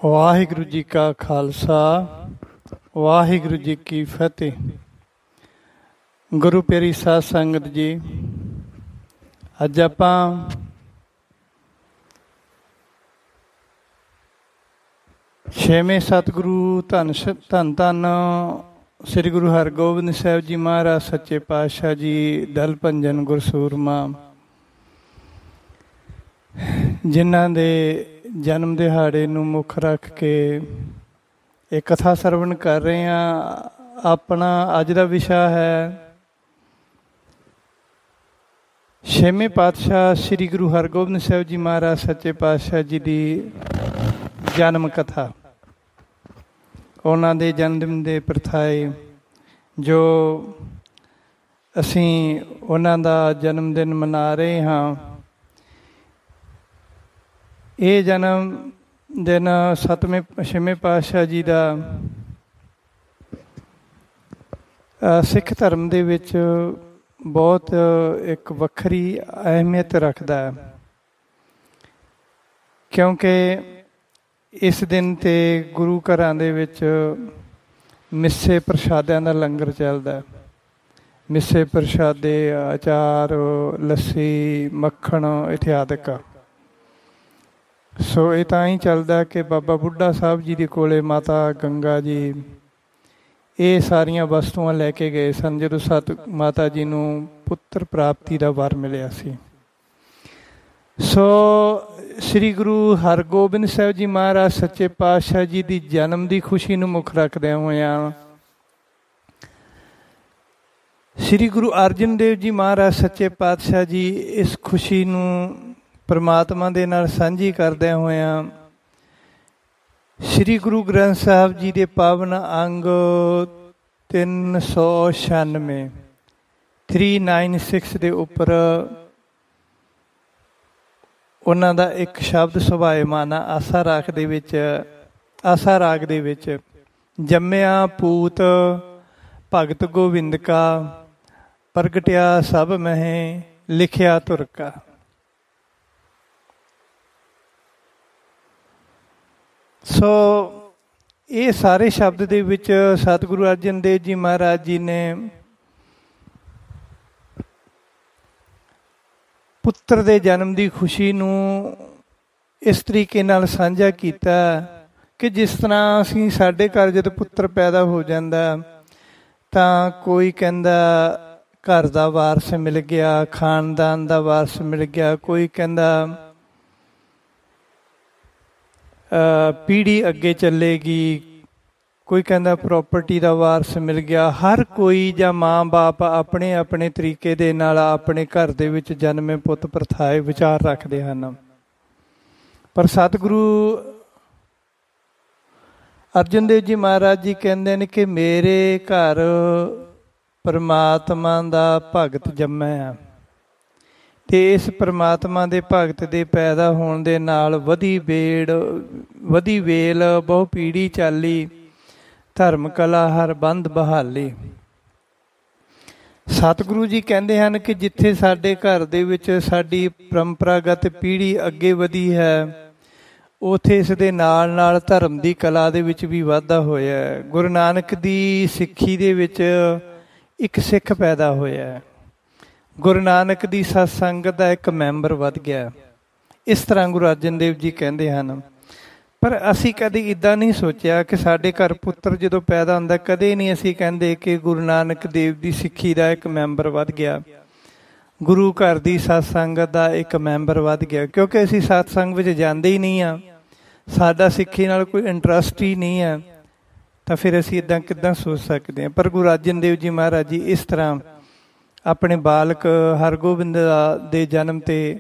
ਵਾਹਿਗੁਰੂ ਜੀ ਕਾ ਖਾਲਸਾ ਵਾਹਿਗੁਰੂ ਜੀ ਕੀ ਫਤਿਹ। ਗੁਰੂ ਪਿਆਰੀ ਸਾਧ ਸੰਗਤ ਜੀ, ਅੱਜ ਆਪਾਂ ਛੇਵੇਂ ਸਤਿਗੁਰੂ ਧੰਨ ਧੰਨ ਸ੍ਰੀ ਗੁਰੂ ਹਰਗੋਬਿੰਦ ਸਾਹਿਬ ਜੀ ਮਹਾਰਾਜ ਸੱਚੇ ਪਾਤਸ਼ਾਹ ਜੀ ਦਲ ਭੰਜਨ ਗੁਰਸੂਰਮਾ, ਜਿਨ੍ਹਾਂ ਦੇ ਜਨਮ ਦਿਹਾੜੇ ਨੂੰ ਮੁੱਖ ਰੱਖ ਕੇ ਇਹ ਕਥਾ ਸਰਵਣ ਕਰ ਰਹੇ ਹਾਂ। ਆਪਣਾ ਅੱਜ ਦਾ ਵਿਸ਼ਾ ਹੈ ਛੇਵੇਂ ਪਾਤਸ਼ਾਹ ਸ੍ਰੀ ਗੁਰੂ ਹਰਗੋਬਿੰਦ ਸਾਹਿਬ ਜੀ ਮਹਾਰਾਜ ਸੱਚੇ ਪਾਤਸ਼ਾਹ ਜੀ ਦੀ ਜਨਮ ਕਥਾ, ਉਹਨਾਂ ਦੇ ਜਨਮ ਦਿਨ ਦੇ ਪ੍ਰਥਾਏ ਜੋ ਅਸੀਂ ਉਹਨਾਂ ਦਾ ਜਨਮ ਦਿਨ ਮਨਾ ਰਹੇ ਹਾਂ। ਇਹ ਜਨਮ ਦਿਨ ਛੇਵੇਂ ਪਾਤਸ਼ਾਹ ਜੀ ਦਾ ਸਿੱਖ ਧਰਮ ਦੇ ਵਿੱਚ ਬਹੁਤ ਇੱਕ ਵੱਖਰੀ ਅਹਿਮੀਅਤ ਰੱਖਦਾ ਹੈ, ਕਿਉਂਕਿ ਇਸ ਦਿਨ 'ਤੇ ਗੁਰੂ ਘਰਾਂ ਦੇ ਵਿੱਚ ਮਿੱਸੇ ਪ੍ਰਸ਼ਾਦਿਆਂ ਦਾ ਲੰਗਰ ਚੱਲਦਾ। ਮਿੱਸੇ ਪ੍ਰਸ਼ਾਦੇ, ਅਚਾਰ, ਲੱਸੀ, ਮੱਖਣ ਇਤਿਆਦਿਕ। ਸੋ ਇਹ ਤਾਂ ਹੀ ਚੱਲਦਾ ਕਿ ਬਾਬਾ ਬੁੱਢਾ ਸਾਹਿਬ ਜੀ ਦੇ ਕੋਲੇ ਮਾਤਾ ਗੰਗਾ ਜੀ ਇਹ ਸਾਰੀਆਂ ਵਸਤੂਆਂ ਲੈ ਕੇ ਗਏ ਸਨ ਜਦੋਂ ਮਾਤਾ ਜੀ ਨੂੰ ਪੁੱਤਰ ਪ੍ਰਾਪਤੀ ਦਾ ਵਰ ਮਿਲਿਆ ਸੀ। ਸੋ ਸ੍ਰੀ ਗੁਰੂ ਹਰਗੋਬਿੰਦ ਸਾਹਿਬ ਜੀ ਮਹਾਰਾਜ ਸੱਚੇ ਪਾਤਸ਼ਾਹ ਜੀ ਦੀ ਜਨਮ ਦੀ ਖੁਸ਼ੀ ਨੂੰ ਮੁੱਖ ਰੱਖਦਿਆਂ ਹੋਇਆਂ ਸ੍ਰੀ ਗੁਰੂ ਅਰਜਨ ਦੇਵ ਜੀ ਮਹਾਰਾਜ ਸੱਚੇ ਪਾਤਸ਼ਾਹ ਜੀ ਇਸ ਖੁਸ਼ੀ ਨੂੰ ਪਰਮਾਤਮਾ ਦੇ ਨਾਲ ਸਾਂਝੀ ਕਰਦਿਆਂ ਹੋਇਆਂ ਸ੍ਰੀ ਗੁਰੂ ਗ੍ਰੰਥ ਸਾਹਿਬ ਜੀ ਦੇ ਪਾਵਨ ਅੰਗ 396 ਦੇ ਉੱਪਰ ਉਹਨਾਂ ਦਾ ਇੱਕ ਸ਼ਬਦ ਸੁਭਾਇਮਾਨ ਆਸਾ ਰਾਗ ਦੇ ਵਿੱਚ ਜੰਮਿਆ ਪੂਤ ਭਗਤ ਗੋਬਿੰਦ ਕਾ, ਪ੍ਰਗਟਿਆ ਸਭ ਮਹਿ ਲਿਖਿਆ ਤੁਰਕਾ। ਸੋ ਇਹ ਸਾਰੇ ਸ਼ਬਦ ਦੇ ਵਿੱਚ ਸਤਿਗੁਰੂ ਅਰਜਨ ਦੇਵ ਜੀ ਮਹਾਰਾਜ ਜੀ ਨੇ ਪੁੱਤਰ ਦੇ ਜਨਮ ਦੀ ਖੁਸ਼ੀ ਨੂੰ ਇਸ ਤਰੀਕੇ ਨਾਲ ਸਾਂਝਾ ਕੀਤਾ ਕਿ ਜਿਸ ਤਰ੍ਹਾਂ ਅਸੀਂ ਸਾਡੇ ਘਰ ਜਦੋਂ ਪੁੱਤਰ ਪੈਦਾ ਹੋ ਜਾਂਦਾ ਤਾਂ ਕੋਈ ਕਹਿੰਦਾ ਘਰ ਦਾ ਵਾਰਸ ਮਿਲ ਗਿਆ, ਖਾਨਦਾਨ ਦਾ ਵਾਰਸ ਮਿਲ ਗਿਆ, ਕੋਈ ਕਹਿੰਦਾ ਪੀੜ੍ਹੀ ਅੱਗੇ ਚੱਲੇਗੀ, ਕੋਈ ਕਹਿੰਦਾ ਪ੍ਰੋਪਰਟੀ ਦਾ ਵਾਰਸ ਮਿਲ ਗਿਆ। ਹਰ ਕੋਈ ਜਾਂ ਮਾਂ ਬਾਪ ਆਪਣੇ ਆਪਣੇ ਤਰੀਕੇ ਦੇ ਨਾਲ ਆਪਣੇ ਘਰ ਦੇ ਵਿੱਚ ਜਨਮੇ ਪੁੱਤ ਪ੍ਰਥਾਏ ਵਿਚਾਰ ਰੱਖਦੇ ਹਨ। ਪਰ ਸਤਿਗੁਰੂ ਅਰਜਨ ਦੇਵ ਜੀ ਮਹਾਰਾਜ ਜੀ ਕਹਿੰਦੇ ਨੇ ਕਿ ਮੇਰੇ ਘਰ ਪਰਮਾਤਮਾ ਦਾ ਭਗਤ ਜੰਮਿਆ ਅਤੇ ਇਸ ਪਰਮਾਤਮਾ ਦੇ ਭਗਤ ਦੇ ਪੈਦਾ ਹੋਣ ਦੇ ਨਾਲ ਵਧੀ ਵੇਲ ਬਹੁ ਪੀੜ੍ਹੀ ਚਾਲੀ, ਧਰਮ ਕਲਾ ਹਰ ਬੰਧ ਬਹਾਲੀ। ਸਤਿਗੁਰੂ ਜੀ ਕਹਿੰਦੇ ਹਨ ਕਿ ਜਿੱਥੇ ਸਾਡੇ ਘਰ ਦੇ ਵਿੱਚ ਸਾਡੀ ਪਰੰਪਰਾਗਤ ਪੀੜ੍ਹੀ ਅੱਗੇ ਵਧੀ ਹੈ, ਉੱਥੇ ਇਸ ਦੇ ਨਾਲ ਨਾਲ ਧਰਮ ਦੀ ਕਲਾ ਦੇ ਵਿੱਚ ਵੀ ਵਾਧਾ ਹੋਇਆ। ਗੁਰੂ ਨਾਨਕ ਦੀ ਸਿੱਖੀ ਦੇ ਵਿੱਚ ਇੱਕ ਸਿੱਖ ਪੈਦਾ ਹੋਇਆ, ਗੁਰੂ ਨਾਨਕ ਦੀ ਸਤ ਸੰਗਤ ਦਾ ਇੱਕ ਮੈਂਬਰ ਵੱਧ ਗਿਆ। ਇਸ ਤਰ੍ਹਾਂ ਗੁਰੂ ਅਰਜਨ ਦੇਵ ਜੀ ਕਹਿੰਦੇ ਹਨ। ਪਰ ਅਸੀਂ ਕਦੇ ਇੱਦਾਂ ਨਹੀਂ ਸੋਚਿਆ ਕਿ ਸਾਡੇ ਘਰ ਪੁੱਤਰ ਜਦੋਂ ਪੈਦਾ ਹੁੰਦਾ, ਕਦੇ ਨਹੀਂ ਅਸੀਂ ਕਹਿੰਦੇ ਕਿ ਗੁਰੂ ਨਾਨਕ ਦੇਵ ਦੀ ਸਿੱਖੀ ਦਾ ਇੱਕ ਮੈਂਬਰ ਵੱਧ ਗਿਆ, ਗੁਰੂ ਘਰ ਦੀ ਸਤ ਸੰਗਤ ਦਾ ਇੱਕ ਮੈਂਬਰ ਵੱਧ ਗਿਆ। ਕਿਉਂਕਿ ਅਸੀਂ ਸਤਸੰਗ ਵਿੱਚ ਜਾਂਦੇ ਹੀ ਨਹੀਂ ਹਾਂ, ਸਾਡਾ ਸਿੱਖੀ ਨਾਲ ਕੋਈ ਇੰਟਰਸਟ ਹੀ ਨਹੀਂ ਹੈ, ਤਾਂ ਫਿਰ ਅਸੀਂ ਇੱਦਾਂ ਕਿੱਦਾਂ ਸੋਚ ਸਕਦੇ ਹਾਂ। ਪਰ ਗੁਰੂ ਅਰਜਨ ਦੇਵ ਜੀ ਮਹਾਰਾਜ ਜੀ ਇਸ ਤਰ੍ਹਾਂ ਆਪਣੇ ਬਾਲਕ ਹਰਗੋਬਿੰਦ ਦੇ ਜਨਮ 'ਤੇ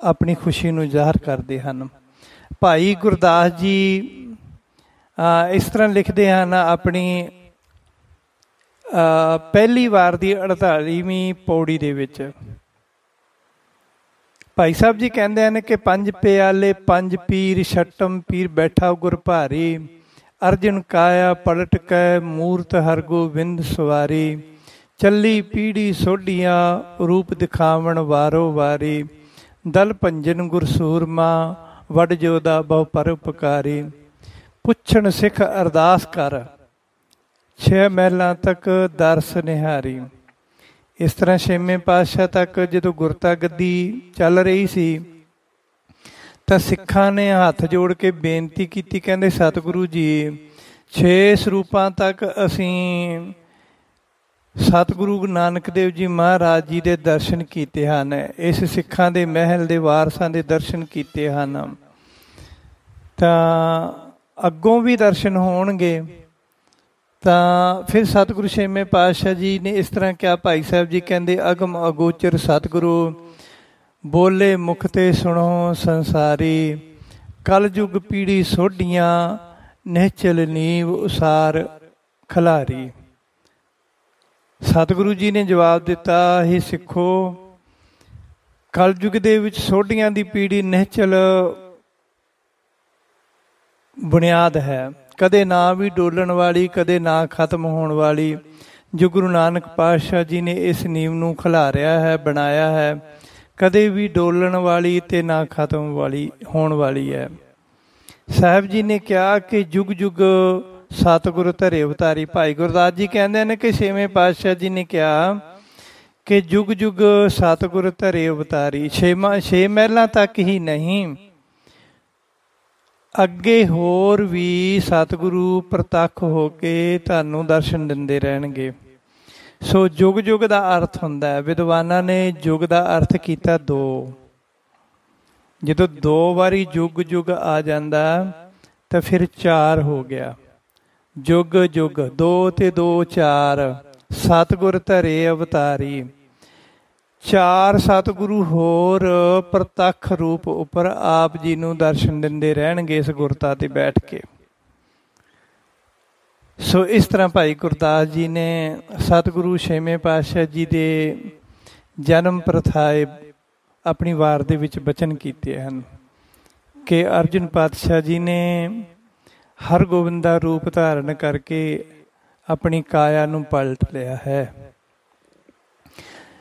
ਆਪਣੀ ਖੁਸ਼ੀ ਨੂੰ ਜ਼ਾਹਰ ਕਰਦੇ ਹਨ। ਭਾਈ ਗੁਰਦਾਸ ਜੀ ਇਸ ਤਰ੍ਹਾਂ ਲਿਖਦੇ ਹਨ ਆਪਣੀ ਪਹਿਲੀ ਵਾਰ ਦੀ 48ਵੀਂ ਪੌੜੀ ਦੇ ਵਿੱਚ। ਭਾਈ ਸਾਹਿਬ ਜੀ ਕਹਿੰਦੇ ਹਨ ਕਿ ਪੰਜ ਪਿਆਲੇ ਪੰਜ ਪੀਰ, ਛਟਮ ਪੀਰ ਬੈਠਾ ਗੁਰ ਭਾਰੀ, ਅਰਜਨ ਕਾਇਆ ਪਲਟ ਕੈ ਮੂਰਤ ਹਰਗੋਬਿੰਦ ਸਵਾਰੀ, ਚੱਲੀ ਪੀੜੀ ਸੋਢੀਆਂ ਰੂਪ ਦਿਖਾਵਣ ਵਾਰੋ ਵਾਰੀ, ਦਲ ਭੰਜਨ ਗੁਰਸੂਰਮਾ ਵਡ ਜੋਦਾ ਬਹੁ ਪਰਉਪਕਾਰੀ। ਪੁੱਛਣ ਸਿੱਖ ਅਰਦਾਸ ਕਰ, 6 ਮਹਿਲਾਂ ਤੱਕ ਦਰਸ ਨਿਹਾਰੀ। ਇਸ ਤਰ੍ਹਾਂ 6ਵੇਂ ਪਾਤਸ਼ਾਹ ਤੱਕ ਜਦੋਂ ਗੁਰਤਾ ਗੱਦੀ ਚੱਲ ਰਹੀ ਸੀ ਤਾਂ ਸਿੱਖਾਂ ਨੇ ਹੱਥ ਜੋੜ ਕੇ ਬੇਨਤੀ ਕੀਤੀ, ਕਹਿੰਦੇ ਸਤਿਗੁਰੂ ਜੀ 6 ਸਰੂਪਾਂ ਤੱਕ ਅਸੀਂ ਸਤਿਗੁਰੂ ਨਾਨਕ ਦੇਵ ਜੀ ਮਹਾਰਾਜ ਜੀ ਦੇ ਦਰਸ਼ਨ ਕੀਤੇ ਹਨ, ਇਸ ਸਿੱਖਾਂ ਦੇ ਮਹਿਲ ਦੇ ਵਾਰਸਾਂ ਦੇ ਦਰਸ਼ਨ ਕੀਤੇ ਹਨ, ਤਾਂ ਅੱਗੋਂ ਵੀ ਦਰਸ਼ਨ ਹੋਣਗੇ। ਤਾਂ ਫਿਰ ਸਤਿਗੁਰੂ 6ਵੇਂ ਪਾਤਸ਼ਾਹ ਜੀ ਨੇ ਇਸ ਤਰ੍ਹਾਂ ਕਿਹਾ, ਭਾਈ ਸਾਹਿਬ ਜੀ ਕਹਿੰਦੇ ਅਗਮ ਅਗੋਚਰ ਸਤਿਗੁਰੂ ਬੋਲੇ ਮੁਖ ਤੇ ਸੁਣੋ ਸੰਸਾਰੀ, ਕਲਯੁਗ ਪੀੜੀ ਸੋਢੀਆਂ ਨਿਹਚਲ ਨੀਵ ਉਸਾਰ ਖਿਲਾਰੀ। ਸਤਿਗੁਰੂ ਜੀ ਨੇ ਜਵਾਬ ਦਿੱਤਾ, ਇਹ ਸਿੱਖੋ ਕਲਯੁਗ ਦੇ ਵਿੱਚ ਸੋਢੀਆਂ ਦੀ ਪੀੜੀ ਨਿਹਚਲ ਬੁਨਿਆਦ ਹੈ, ਕਦੇ ਨਾ ਵੀ ਡੋਲਣ ਵਾਲੀ, ਕਦੇ ਨਾ ਖਤਮ ਹੋਣ ਵਾਲੀ। ਜੋ ਗੁਰੂ ਨਾਨਕ ਪਾਤਸ਼ਾਹ ਜੀ ਨੇ ਇਸ ਨੀਂਵ ਨੂੰ ਖਿਲਾਰਿਆ ਹੈ, ਬਣਾਇਆ ਹੈ, ਕਦੇ ਵੀ ਡੋਲਣ ਵਾਲੀ ਤੇ ਨਾ ਖਤਮ ਵਾਲੀ ਹੋਣ ਵਾਲੀ ਹੈ। ਸਾਹਿਬ ਜੀ ਨੇ ਕਿਹਾ ਕਿ ਜੁਗ ਜੁਗ ਸਤਿਗੁਰ ਧਰੇ ਅਵਤਾਰੀ। ਭਾਈ ਗੁਰਦਾਸ ਜੀ ਕਹਿੰਦੇ ਨੇ ਕਿ 6ਵੇਂ ਪਾਤਸ਼ਾਹ ਜੀ ਨੇ ਕਿਹਾ ਕਿ ਜੁਗ ਜੁਗ ਸਤਿਗੁਰ ਧਰੇ ਅਵਤਾਰੀ। 6 ਮਹਿਲਾਂ ਤੱਕ ਹੀ ਨਹੀਂ, ਅੱਗੇ ਹੋਰ ਵੀ ਸਤਿਗੁਰੂ ਪ੍ਰਤੱਖ ਹੋ ਕੇ ਤੁਹਾਨੂੰ ਦਰਸ਼ਨ ਦਿੰਦੇ ਰਹਿਣਗੇ। ਸੋ ਜੁਗ ਜੁਗ ਦਾ ਅਰਥ ਹੁੰਦਾ ਹੈ, ਵਿਦਵਾਨਾਂ ਨੇ ਯੁਗ ਦਾ ਅਰਥ ਕੀਤਾ 2। ਜਦੋਂ 2 ਵਾਰੀ ਜੁਗ ਜੁਗ ਆ ਜਾਂਦਾ ਤਾਂ ਫਿਰ 4 ਹੋ ਗਿਆ। ਜੁਗ ਜੁਗ 2 ਤੇ 2 4, ਸਤਿਗੁਰ ਧਰੇ ਅਵਤਾਰੀ। 4 ਸਤਿਗੁਰੂ ਹੋਰ ਪ੍ਰਤੱਖ ਰੂਪ ਉੱਪਰ ਆਪ ਜੀ ਨੂੰ ਦਰਸ਼ਨ ਦਿੰਦੇ ਰਹਿਣਗੇ ਇਸ ਗੁਰਤਾ ਤੇ ਬੈਠ ਕੇ। ਸੋ ਇਸ ਤਰ੍ਹਾਂ ਭਾਈ ਗੁਰਦਾਸ ਜੀ ਨੇ ਸਤਿਗੁਰੂ 6ਵੇਂ ਪਾਤਸ਼ਾਹ ਜੀ ਦੇ ਜਨਮ ਪ੍ਰਥਾਏ ਆਪਣੀ ਵਾਰ ਦੇ ਵਿੱਚ ਬਚਨ ਕੀਤੇ ਹਨ ਕਿ ਅਰਜੁਨ ਪਾਤਸ਼ਾਹ ਜੀ ਨੇ ਹਰਗੋਬਿੰਦ ਦਾ ਰੂਪ ਧਾਰਨ ਕਰਕੇ ਆਪਣੀ ਕਾਇਆ ਨੂੰ ਪਲਟ ਲਿਆ ਹੈ।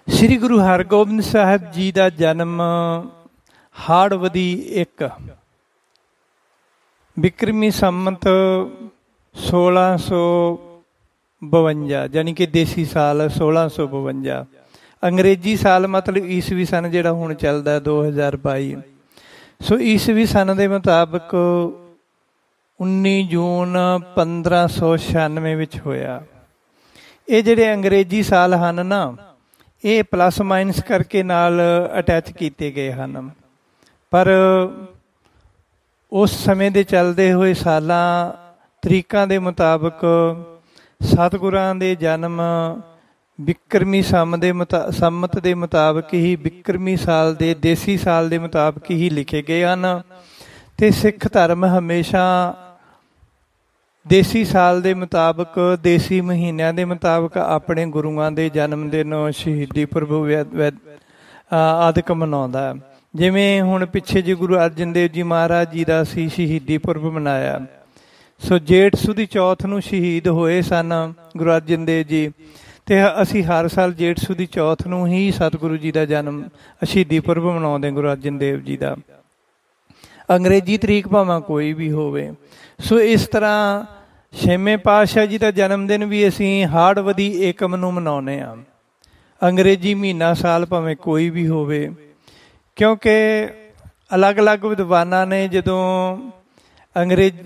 ਸ੍ਰੀ ਗੁਰੂ ਹਰਗੋਬਿੰਦ ਸਾਹਿਬ ਜੀ ਦਾ ਜਨਮ ਹਾੜਵਦੀ 1 ਬਿਕਰਮੀ ਸੰਮਤ 1652, ਜਾਨੀ ਕਿ ਦੇਸੀ ਸਾਲ 1652। ਅੰਗਰੇਜ਼ੀ ਸਾਲ ਮਤਲਬ ਈਸਵੀ ਸਨ ਜਿਹੜਾ ਹੁਣ ਚੱਲਦਾ 2022। ਸੋ ਈਸਵੀ ਸਨ ਦੇ ਮੁਤਾਬਕ 19 ਜੂਨ 1596 ਵਿੱਚ ਹੋਇਆ। ਇਹ ਜਿਹੜੇ ਅੰਗਰੇਜ਼ੀ ਸਾਲ ਹਨ ਨਾ, ਇਹ ਪਲੱਸ ਮਾਈਨਸ ਕਰਕੇ ਨਾਲ ਅਟੈਚ ਕੀਤੇ ਗਏ ਹਨ, ਪਰ ਉਸ ਸਮੇਂ ਦੇ ਚੱਲਦੇ ਹੋਏ ਸਾਲਾਂ ਤਰੀਕਾਂ ਦੇ ਮੁਤਾਬਕ ਸਤਿਗੁਰਾਂ ਦੇ ਜਨਮ ਬਿਕਰਮੀ ਸੰਮਤ ਦੇ ਮੁਤਾਬਕ ਹੀ, ਬਿਕਰਮੀ ਸਾਲ ਦੇ ਦੇਸੀ ਸਾਲ ਦੇ ਮੁਤਾਬਕ ਹੀ ਲਿਖੇ ਗਏ ਹਨ। ਅਤੇ ਸਿੱਖ ਧਰਮ ਹਮੇਸ਼ਾ ਦੇਸੀ ਸਾਲ ਦੇ ਮੁਤਾਬਕ, ਦੇਸੀ ਮਹੀਨਿਆਂ ਦੇ ਮੁਤਾਬਕ ਆਪਣੇ ਗੁਰੂਆਂ ਦੇ ਜਨਮ ਦਿਨ, ਸ਼ਹੀਦੀ ਪੁਰਬ ਆਦਿਕ ਮਨਾਉਂਦਾ। ਜਿਵੇਂ ਹੁਣ ਪਿੱਛੇ ਜੇ ਗੁਰੂ ਅਰਜਨ ਦੇਵ ਜੀ ਮਹਾਰਾਜ ਜੀ ਦਾ ਅਸੀਂ ਸ਼ਹੀਦੀ ਪੁਰਬ ਮਨਾਇਆ। ਸੋ ਜੇਠ ਸੁਦੀ ਚੌਥ ਨੂੰ ਸ਼ਹੀਦ ਹੋਏ ਸਨ ਗੁਰੂ ਅਰਜਨ ਦੇਵ ਜੀ, ਅਤੇ ਅਸੀਂ ਹਰ ਸਾਲ ਜੇਠ ਸੁਦੀ ਚੌਥ ਨੂੰ ਹੀ ਸਤਿਗੁਰੂ ਜੀ ਦਾ ਜਨਮ ਸ਼ਹੀਦੀ ਪੁਰਬ ਮਨਾਉਂਦੇ ਗੁਰੂ ਅਰਜਨ ਦੇਵ ਜੀ ਦਾ। ਅੰਗਰੇਜ਼ੀ ਤਰੀਕ ਭਾਵੇਂ ਕੋਈ ਵੀ ਹੋਵੇ। ਸੋ ਇਸ ਤਰ੍ਹਾਂ 6ਵੇਂ ਪਾਤਸ਼ਾਹ ਜੀ ਦਾ ਜਨਮ ਦਿਨ ਵੀ ਅਸੀਂ ਹਾੜਵਦੀ ਏਕਮ ਨੂੰ ਮਨਾਉਂਦੇ ਹਾਂ। ਅੰਗਰੇਜ਼ੀ ਮਹੀਨਾ ਸਾਲ ਭਾਵੇਂ ਕੋਈ ਵੀ ਹੋਵੇ, ਕਿਉਂਕਿ ਅਲੱਗ-ਅਲੱਗ ਵਿਦਵਾਨਾਂ ਨੇ ਜਦੋਂ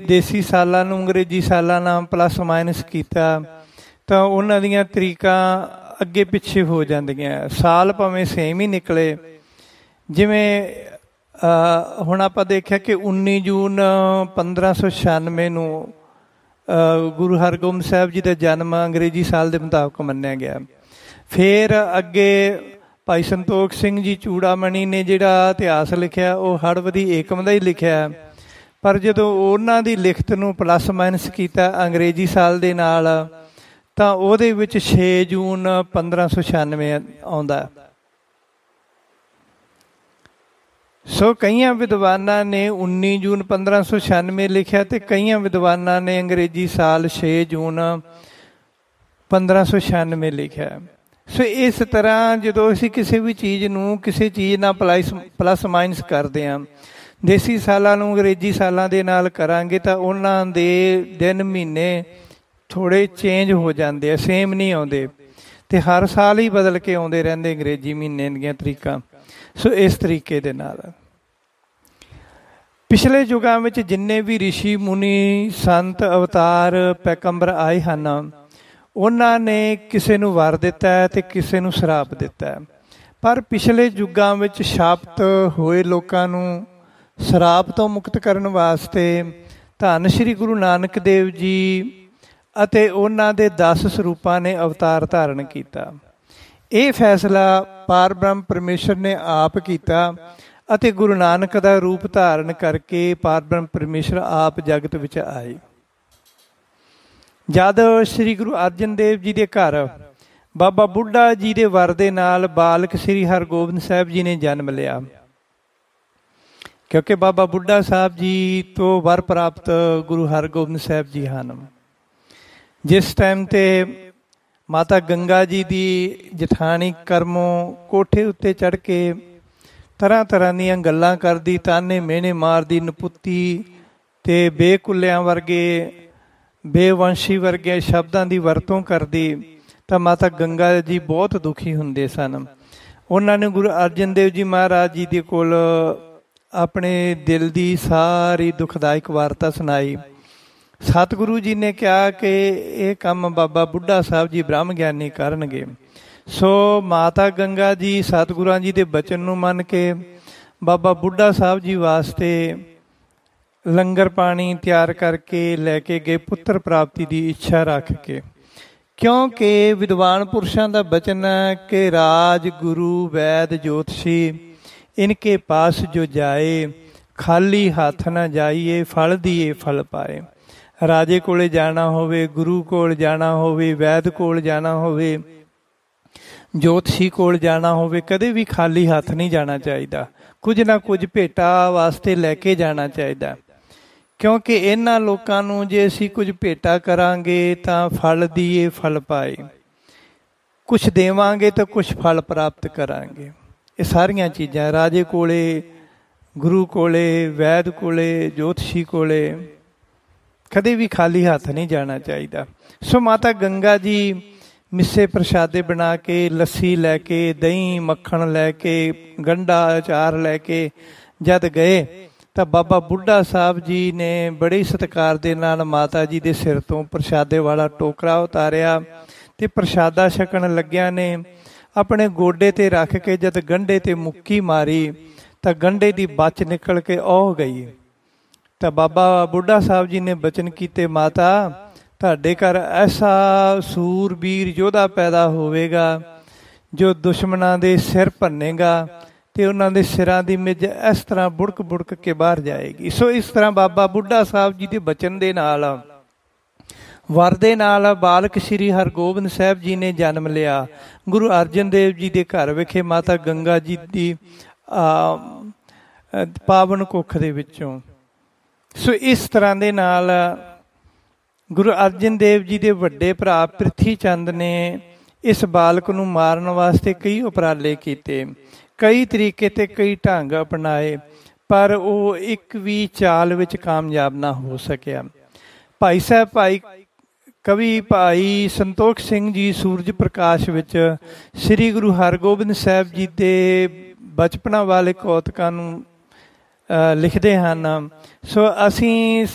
ਦੇਸੀ ਸਾਲਾਂ ਨੂੰ ਅੰਗਰੇਜ਼ੀ ਸਾਲਾਂ ਨਾਲ ਪਲੱਸ ਮਾਈਨਸ ਕੀਤਾ ਤਾਂ ਉਹਨਾਂ ਦੀਆਂ ਤਰੀਕਾਂ ਅੱਗੇ ਪਿੱਛੇ ਹੋ ਜਾਂਦੀਆਂ। ਸਾਲ ਭਾਵੇਂ ਸੇਮ ਹੀ ਨਿਕਲੇ। ਜਿਵੇਂ ਹੁਣ ਆਪਾਂ ਦੇਖਿਆ ਕਿ 19 ਜੂਨ 1596 ਨੂੰ ਗੁਰੂ ਹਰਗੋਬਿੰਦ ਸਾਹਿਬ ਜੀ ਦਾ ਜਨਮ ਅੰਗਰੇਜ਼ੀ ਸਾਲ ਦੇ ਮੁਤਾਬਕ ਮੰਨਿਆ ਗਿਆ। ਫਿਰ ਅੱਗੇ ਭਾਈ ਸੰਤੋਖ ਸਿੰਘ ਜੀ ਚੂੜਾਮਣੀ ਨੇ ਜਿਹੜਾ ਇਤਿਹਾਸ ਲਿਖਿਆ ਉਹ ਹਾੜਵਦੀ ਏਕਮ ਦਾ ਹੀ ਲਿਖਿਆ, ਪਰ ਜਦੋਂ ਉਹਨਾਂ ਦੀ ਲਿਖਤ ਨੂੰ ਪਲੱਸ ਮਾਈਨਸ ਕੀਤਾ ਅੰਗਰੇਜ਼ੀ ਸਾਲ ਦੇ ਨਾਲ ਤਾਂ ਉਹਦੇ ਵਿੱਚ 6 ਜੂਨ 1596 ਆਉਂਦਾ। ਸੋ ਕਈਆਂ ਵਿਦਵਾਨਾਂ ਨੇ 19 ਜੂਨ 1596 ਲਿਖਿਆ ਅਤੇ ਕਈਆਂ ਵਿਦਵਾਨਾਂ ਨੇ ਅੰਗਰੇਜ਼ੀ ਸਾਲ 6 ਜੂਨ 1596 ਲਿਖਿਆ। ਸੋ ਇਸ ਤਰ੍ਹਾਂ ਜਦੋਂ ਅਸੀਂ ਕਿਸੇ ਵੀ ਚੀਜ਼ ਨੂੰ ਕਿਸੇ ਚੀਜ਼ ਨਾਲ ਪਲੱਸ ਮਾਈਨਸ ਕਰਦੇ ਹਾਂ ਦੇਸੀ ਸਾਲਾਂ ਨੂੰ ਅੰਗਰੇਜ਼ੀ ਸਾਲਾਂ ਦੇ ਨਾਲ ਕਰਾਂਗੇ ਤਾਂ ਉਹਨਾਂ ਦੇ ਦਿਨ ਮਹੀਨੇ ਥੋੜ੍ਹੇ ਚੇਂਜ ਹੋ ਜਾਂਦੇ ਆ, ਸੇਮ ਨਹੀਂ ਆਉਂਦੇ, ਅਤੇ ਹਰ ਸਾਲ ਹੀ ਬਦਲ ਕੇ ਆਉਂਦੇ ਰਹਿੰਦੇ ਅੰਗਰੇਜ਼ੀ ਮਹੀਨੇ ਦੀਆਂ ਤਰੀਕਾਂ। ਸੋ ਇਸ ਤਰੀਕੇ ਦੇ ਨਾਲ ਪਿਛਲੇ ਯੁੱਗਾਂ ਵਿੱਚ ਜਿੰਨੇ ਵੀ ਰਿਸ਼ੀ ਮੁਨੀ ਸੰਤ ਅਵਤਾਰ ਪੈਗੰਬਰ ਆਏ ਹਨ, ਉਹਨਾਂ ਨੇ ਕਿਸੇ ਨੂੰ ਵਰ ਦਿੱਤਾ ਹੈ ਅਤੇ ਕਿਸੇ ਨੂੰ ਸ਼ਰਾਪ ਦਿੱਤਾ ਹੈ। ਪਰ ਪਿਛਲੇ ਯੁੱਗਾਂ ਵਿੱਚ ਸ਼ਾਪਤ ਹੋਏ ਲੋਕਾਂ ਨੂੰ ਸ਼ਰਾਪ ਤੋਂ ਮੁਕਤ ਕਰਨ ਵਾਸਤੇ ਧੰਨ ਸ਼੍ਰੀ ਗੁਰੂ ਨਾਨਕ ਦੇਵ ਜੀ ਅਤੇ ਉਹਨਾਂ ਦੇ 10 ਸਰੂਪਾਂ ਨੇ ਅਵਤਾਰ ਧਾਰਨ ਕੀਤਾ। ਇਹ ਫੈਸਲਾ ਪਾਰ ਬ੍ਰਹਮ ਪਰਮੇਸ਼ਰ ਨੇ ਆਪ ਕੀਤਾ ਅਤੇ ਗੁਰੂ ਨਾਨਕ ਦਾ ਰੂਪ ਧਾਰਨ ਕਰਕੇ ਪਾਰ ਬ੍ਰਹਮ ਪਰਮੇਸ਼ਰ ਆਪ ਜਗਤ ਵਿੱਚ ਆਏ। ਜਦ ਸ਼੍ਰੀ ਗੁਰੂ ਅਰਜਨ ਦੇਵ ਜੀ ਦੇ ਘਰ ਬਾਬਾ ਬੁੱਢਾ ਜੀ ਦੇ ਵਰ ਦੇ ਨਾਲ ਬਾਲਕ ਸ਼੍ਰੀ ਹਰਗੋਬਿੰਦ ਸਾਹਿਬ ਜੀ ਨੇ ਜਨਮ ਲਿਆ, ਕਿਉਂਕਿ ਬਾਬਾ ਬੁੱਢਾ ਸਾਹਿਬ ਜੀ ਤੋਂ ਵਰ ਪ੍ਰਾਪਤ ਗੁਰੂ ਹਰਗੋਬਿੰਦ ਸਾਹਿਬ ਜੀ ਹਨ। ਜਿਸ ਟਾਈਮ 'ਤੇ ਮਾਤਾ ਗੰਗਾ ਜੀ ਦੀ ਜਠਾਣੀ ਕਰਮੋਂ ਕੋਠੇ ਉੱਤੇ ਚੜ੍ਹ ਕੇ ਤਰ੍ਹਾਂ ਤਰ੍ਹਾਂ ਦੀਆਂ ਗੱਲਾਂ ਕਰਦੀ, ਤਾਨੇ ਮਿਹਣੇ ਮਾਰਦੀ, ਨਪੁੱਤੀ ਅਤੇ ਬੇਕੁੱਲਿਆਂ ਵਰਗੇ ਬੇਵੰਸ਼ੀ ਵਰਗੇ ਸ਼ਬਦਾਂ ਦੀ ਵਰਤੋਂ ਕਰਦੀ, ਤਾਂ ਮਾਤਾ ਗੰਗਾ ਜੀ ਬਹੁਤ ਦੁਖੀ ਹੁੰਦੇ ਸਨ। ਉਹਨਾਂ ਨੇ ਗੁਰੂ ਅਰਜਨ ਦੇਵ ਜੀ ਮਹਾਰਾਜ ਜੀ ਦੇ ਕੋਲ ਆਪਣੇ ਦਿਲ ਦੀ ਸਾਰੀ ਦੁਖਦਾਇਕ ਵਾਰਤਾ ਸੁਣਾਈ। ਸਤਿਗੁਰੂ ਜੀ ਨੇ ਕਿਹਾ ਕਿ ਇਹ ਕੰਮ ਬਾਬਾ ਬੁੱਢਾ ਸਾਹਿਬ ਜੀ ਬ੍ਰਹਮ ਗਿਆਨੀ ਕਰਨਗੇ। ਸੋ ਮਾਤਾ ਗੰਗਾ ਜੀ ਸਤਿਗੁਰਾਂ ਜੀ ਦੇ ਬਚਨ ਨੂੰ ਮੰਨ ਕੇ ਬਾਬਾ ਬੁੱਢਾ ਸਾਹਿਬ ਜੀ ਵਾਸਤੇ ਲੰਗਰ ਪਾਣੀ ਤਿਆਰ ਕਰਕੇ ਲੈ ਕੇ ਗਏ, ਪੁੱਤਰ ਪ੍ਰਾਪਤੀ ਦੀ ਇੱਛਾ ਰੱਖ ਕੇ, ਕਿਉਂਕਿ ਵਿਦਵਾਨ ਪੁਰਸ਼ਾਂ ਦਾ ਬਚਨ ਹੈ ਕਿ ਰਾਜ ਗੁਰੂ ਵੈਦ ਜੋਤਸ਼ੀ ਇਨਕੇ ਪਾਸ ਜੋ ਜਾਏ, ਖਾਲੀ ਹੱਥ ਨਾ ਜਾਈਏ, ਫਲ ਦੀਏ ਫਲ ਪਾਏ। ਰਾਜੇ ਕੋਲੇ ਜਾਣਾ ਹੋਵੇ, ਗੁਰੂ ਕੋਲ ਜਾਣਾ ਹੋਵੇ, ਵੈਦ ਕੋਲ ਜਾਣਾ ਹੋਵੇ, ਜੋਤਸ਼ੀ ਕੋਲ ਜਾਣਾ ਹੋਵੇ, ਕਦੇ ਵੀ ਖਾਲੀ ਹੱਥ ਨਹੀਂ ਜਾਣਾ ਚਾਹੀਦਾ। ਕੁਝ ਨਾ ਕੁਝ ਭੇਟਾ ਵਾਸਤੇ ਲੈ ਕੇ ਜਾਣਾ ਚਾਹੀਦਾ, ਕਿਉਂਕਿ ਇਹਨਾਂ ਲੋਕਾਂ ਨੂੰ ਜੇ ਅਸੀਂ ਕੁਝ ਭੇਟਾ ਕਰਾਂਗੇ ਤਾਂ ਫਲ ਦੀਏ ਫਲ ਪਾਏ, ਕੁਛ ਦੇਵਾਂਗੇ ਤਾਂ ਕੁਛ ਫਲ ਪ੍ਰਾਪਤ ਕਰਾਂਗੇ। ਇਹ ਸਾਰੀਆਂ ਚੀਜ਼ਾਂ ਰਾਜੇ ਕੋਲੇ, ਗੁਰੂ ਕੋਲੇ, ਵੈਦ ਕੋਲੇ, ਜੋਤਸ਼ੀ ਕੋਲੇ ਕਦੇ ਵੀ ਖਾਲੀ ਹੱਥ ਨਹੀਂ ਜਾਣਾ ਚਾਹੀਦਾ। ਸੋ ਮਾਤਾ ਗੰਗਾ ਜੀ ਮਿੱਸੇ ਪ੍ਰਸ਼ਾਦੇ ਬਣਾ ਕੇ, ਲੱਸੀ ਲੈ ਕੇ, ਦਹੀਂ ਮੱਖਣ ਲੈ ਕੇ, ਗੰਢਾ ਅਚਾਰ ਲੈ ਕੇ ਜਦ ਗਏ ਤਾਂ ਬਾਬਾ ਬੁੱਢਾ ਸਾਹਿਬ ਜੀ ਨੇ ਬੜੇ ਸਤਿਕਾਰ ਦੇ ਨਾਲ ਮਾਤਾ ਜੀ ਦੇ ਸਿਰ ਤੋਂ ਪ੍ਰਸ਼ਾਦੇ ਵਾਲਾ ਟੋਕਰਾ ਉਤਾਰਿਆ ਅਤੇ ਪ੍ਰਸ਼ਾਦਾ ਛਕਣ ਲੱਗਿਆਂ ਨੇ ਆਪਣੇ ਗੋਡੇ 'ਤੇ ਰੱਖ ਕੇ ਜਦ ਗੰਢੇ 'ਤੇ ਮੁੱਕੀ ਮਾਰੀ ਤਾਂ ਗੰਢੇ ਦੀ ਬੱਚ ਨਿਕਲ ਕੇ ਉਹ ਗਈ। ਤਾਂ ਬਾਬਾ ਬੁੱਢਾ ਸਾਹਿਬ ਜੀ ਨੇ ਬਚਨ ਕੀਤੇ, ਮਾਤਾ ਤੁਹਾਡੇ ਘਰ ਐਸਾ ਸੂਰਬੀਰ ਯੋਧਾ ਪੈਦਾ ਹੋਵੇਗਾ ਜੋ ਦੁਸ਼ਮਣਾਂ ਦੇ ਸਿਰ ਭੰਨੇਗਾ ਅਤੇ ਉਹਨਾਂ ਦੇ ਸਿਰਾਂ ਦੀ ਮਿੱਝ ਇਸ ਤਰ੍ਹਾਂ ਬੁੜਕ ਬੁੜਕ ਕੇ ਬਾਹਰ ਜਾਏਗੀ। ਸੋ ਇਸ ਤਰ੍ਹਾਂ ਬਾਬਾ ਬੁੱਢਾ ਸਾਹਿਬ ਜੀ ਦੇ ਬਚਨ ਦੇ ਨਾਲ, ਵਰ ਦੇ ਨਾਲ ਬਾਲਕ ਸ਼੍ਰੀ ਹਰਗੋਬਿੰਦ ਸਾਹਿਬ ਜੀ ਨੇ ਜਨਮ ਲਿਆ ਗੁਰੂ ਅਰਜਨ ਦੇਵ ਜੀ ਦੇ ਘਰ ਵਿਖੇ ਮਾਤਾ ਗੰਗਾ ਜੀ ਦੀ ਪਾਵਨ ਕੁੱਖ ਦੇ ਵਿੱਚੋਂ। ਸੋ ਇਸ ਤਰ੍ਹਾਂ ਦੇ ਨਾਲ ਗੁਰੂ ਅਰਜਨ ਦੇਵ ਜੀ ਦੇ ਵੱਡੇ ਭਰਾ ਪ੍ਰਿਥੀ ਚੰਦ ਨੇ ਇਸ ਬਾਲਕ ਨੂੰ ਮਾਰਨ ਵਾਸਤੇ ਕਈ ਉਪਰਾਲੇ ਕੀਤੇ, ਕਈ ਤਰੀਕੇ ਅਤੇ ਕਈ ਢੰਗ ਅਪਣਾਏ, ਪਰ ਉਹ ਇੱਕ ਵੀ ਚਾਲ ਵਿੱਚ ਕਾਮਯਾਬ ਨਾ ਹੋ ਸਕਿਆ। ਭਾਈ ਸਾਹਿਬ ਕਵੀ ਭਾਈ ਸੰਤੋਖ ਸਿੰਘ ਜੀ ਸੂਰਜ ਪ੍ਰਕਾਸ਼ ਵਿੱਚ ਸ੍ਰੀ ਗੁਰੂ ਹਰਗੋਬਿੰਦ ਸਾਹਿਬ ਜੀ ਦੇ ਬਚਪਨਾ ਵਾਲੇ ਕੌਤਕਾਂ ਨੂੰ ਲਿਖਦੇ ਹਨ। ਸੋ ਅਸੀਂ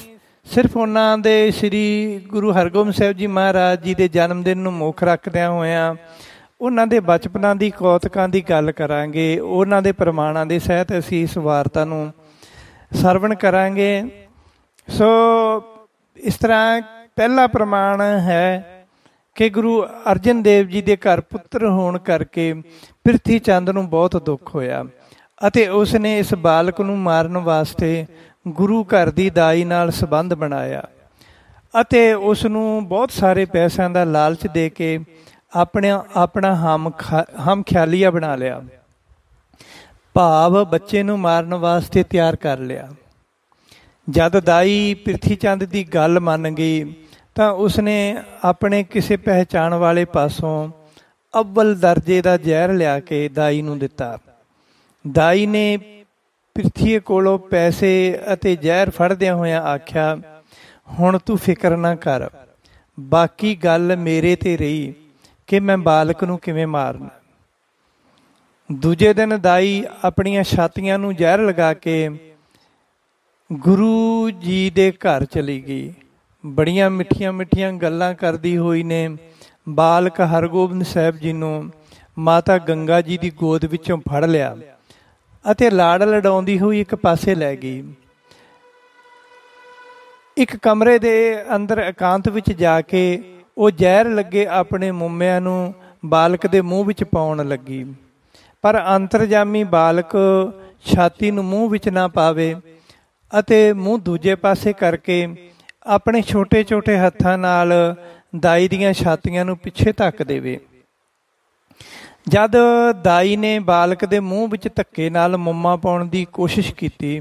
ਸਿਰਫ ਉਹਨਾਂ ਦੇ ਸ੍ਰੀ ਗੁਰੂ ਹਰਗੋਬਿੰਦ ਸਾਹਿਬ ਜੀ ਮਹਾਰਾਜ ਜੀ ਦੇ ਜਨਮ ਦਿਨ ਨੂੰ ਮੁੱਖ ਰੱਖਦਿਆਂ ਹੋਇਆਂ ਉਹਨਾਂ ਦੇ ਬਚਪਨਾਂ ਦੀ ਕੌਤਕਾਂ ਦੀ ਗੱਲ ਕਰਾਂਗੇ। ਉਹਨਾਂ ਦੇ ਪ੍ਰਮਾਣਾਂ ਦੇ ਸਹਿਤ ਅਸੀਂ ਇਸ ਵਾਰਤਾ ਨੂੰ ਸਰਵਣ ਕਰਾਂਗੇ। ਸੋ ਇਸ ਤਰ੍ਹਾਂ ਪਹਿਲਾ ਪ੍ਰਮਾਣ ਹੈ ਕਿ ਗੁਰੂ ਅਰਜਨ ਦੇਵ ਜੀ ਦੇ ਘਰ ਪੁੱਤਰ ਹੋਣ ਕਰਕੇ ਪ੍ਰਿਥੀ ਚੰਦ ਨੂੰ ਬਹੁਤ ਦੁੱਖ ਹੋਇਆ ਅਤੇ ਉਸ ਨੇ ਇਸ ਬਾਲਕ ਨੂੰ ਮਾਰਨ ਵਾਸਤੇ ਗੁਰੂ ਘਰ ਦੀ ਦਾਈ ਨਾਲ ਸੰਬੰਧ ਬਣਾਇਆ ਅਤੇ ਉਸ ਨੂੰ ਬਹੁਤ ਸਾਰੇ ਪੈਸਿਆਂ ਦਾ ਲਾਲਚ ਦੇ ਕੇ ਆਪਣਾ ਹਮ ਖਿਆਲੀਆ ਬਣਾ ਲਿਆ, ਭਾਵ ਬੱਚੇ ਨੂੰ ਮਾਰਨ ਵਾਸਤੇ ਤਿਆਰ ਕਰ ਲਿਆ। ਜਦ ਦਾਈ ਪ੍ਰਿਥੀ ਚੰਦ ਦੀ ਗੱਲ ਮੰਨ ਗਈ ਤਾਂ ਉਸਨੇ ਆਪਣੇ ਕਿਸੇ ਪਹਿਚਾਣ ਵਾਲੇ ਪਾਸੋਂ ਅੱਵਲ ਦਰਜੇ ਦਾ ਜ਼ਹਿਰ ਲਿਆ ਕੇ ਦਾਈ ਨੂੰ ਦਿੱਤਾ। ਦਾਈ ਨੇ ਪ੍ਰਿਥੀ ਕੋਲੋਂ ਪੈਸੇ ਅਤੇ ਜ਼ਹਿਰ ਫੜਦਿਆਂ ਹੋਇਆਂ ਆਖਿਆ, ਹੁਣ ਤੂੰ ਫਿਕਰ ਨਾ ਕਰ, ਬਾਕੀ ਗੱਲ ਮੇਰੇ ਤੇ ਰਹੀ ਕਿ ਮੈਂ ਬਾਲਕ ਨੂੰ ਕਿਵੇਂ ਮਾਰਨਾ। ਦੂਜੇ ਦਿਨ ਦਾਈ ਆਪਣੀਆਂ ਛਾਤੀਆਂ ਨੂੰ ਜ਼ਹਿਰ ਲਗਾ ਕੇ ਗੁਰੂ ਜੀ ਦੇ ਘਰ ਚਲੀ ਗਈ। ਬੜੀਆਂ ਮਿੱਠੀਆਂ ਮਿੱਠੀਆਂ ਗੱਲਾਂ ਕਰਦੀ ਹੋਈ ਨੇ ਬਾਲਕ ਹਰਗੋਬਿੰਦ ਸਾਹਿਬ ਜੀ ਨੂੰ ਮਾਤਾ ਗੰਗਾ ਜੀ ਦੀ ਗੋਦ ਵਿੱਚੋਂ ਫੜ ਲਿਆ ਅਤੇ ਲਾੜ ਲਡਾਉਂਦੀ ਹੋਈ ਇੱਕ ਪਾਸੇ ਲੈ ਗਈ। ਇੱਕ ਕਮਰੇ ਦੇ ਅੰਦਰ ਇਕਾਂਤ ਵਿੱਚ ਜਾ ਕੇ ਉਹ ਜ਼ਹਿਰ ਲੱਗੇ ਆਪਣੇ ਮੁੰਮਿਆਂ ਨੂੰ ਬਾਲਕ ਦੇ ਮੂੰਹ ਵਿੱਚ ਪਾਉਣ ਲੱਗੀ, ਪਰ ਅੰਤਰਜਾਮੀ ਬਾਲਕ ਛਾਤੀ ਨੂੰ ਮੂੰਹ ਵਿੱਚ ਨਾ ਪਾਵੇ ਅਤੇ ਮੂੰਹ ਦੂਜੇ ਪਾਸੇ ਕਰਕੇ ਆਪਣੇ ਛੋਟੇ ਛੋਟੇ ਹੱਥਾਂ ਨਾਲ ਦਾਈ ਦੀਆਂ ਛਾਤੀਆਂ ਨੂੰ ਪਿੱਛੇ ਧੱਕ ਦੇਵੇ। ਜਦ ਦਾਈ ਨੇ ਬਾਲਕ ਦੇ ਮੂੰਹ ਵਿੱਚ ਧੱਕੇ ਨਾਲ ਮੁੰਮਾ ਪਾਉਣ ਦੀ ਕੋਸ਼ਿਸ਼ ਕੀਤੀ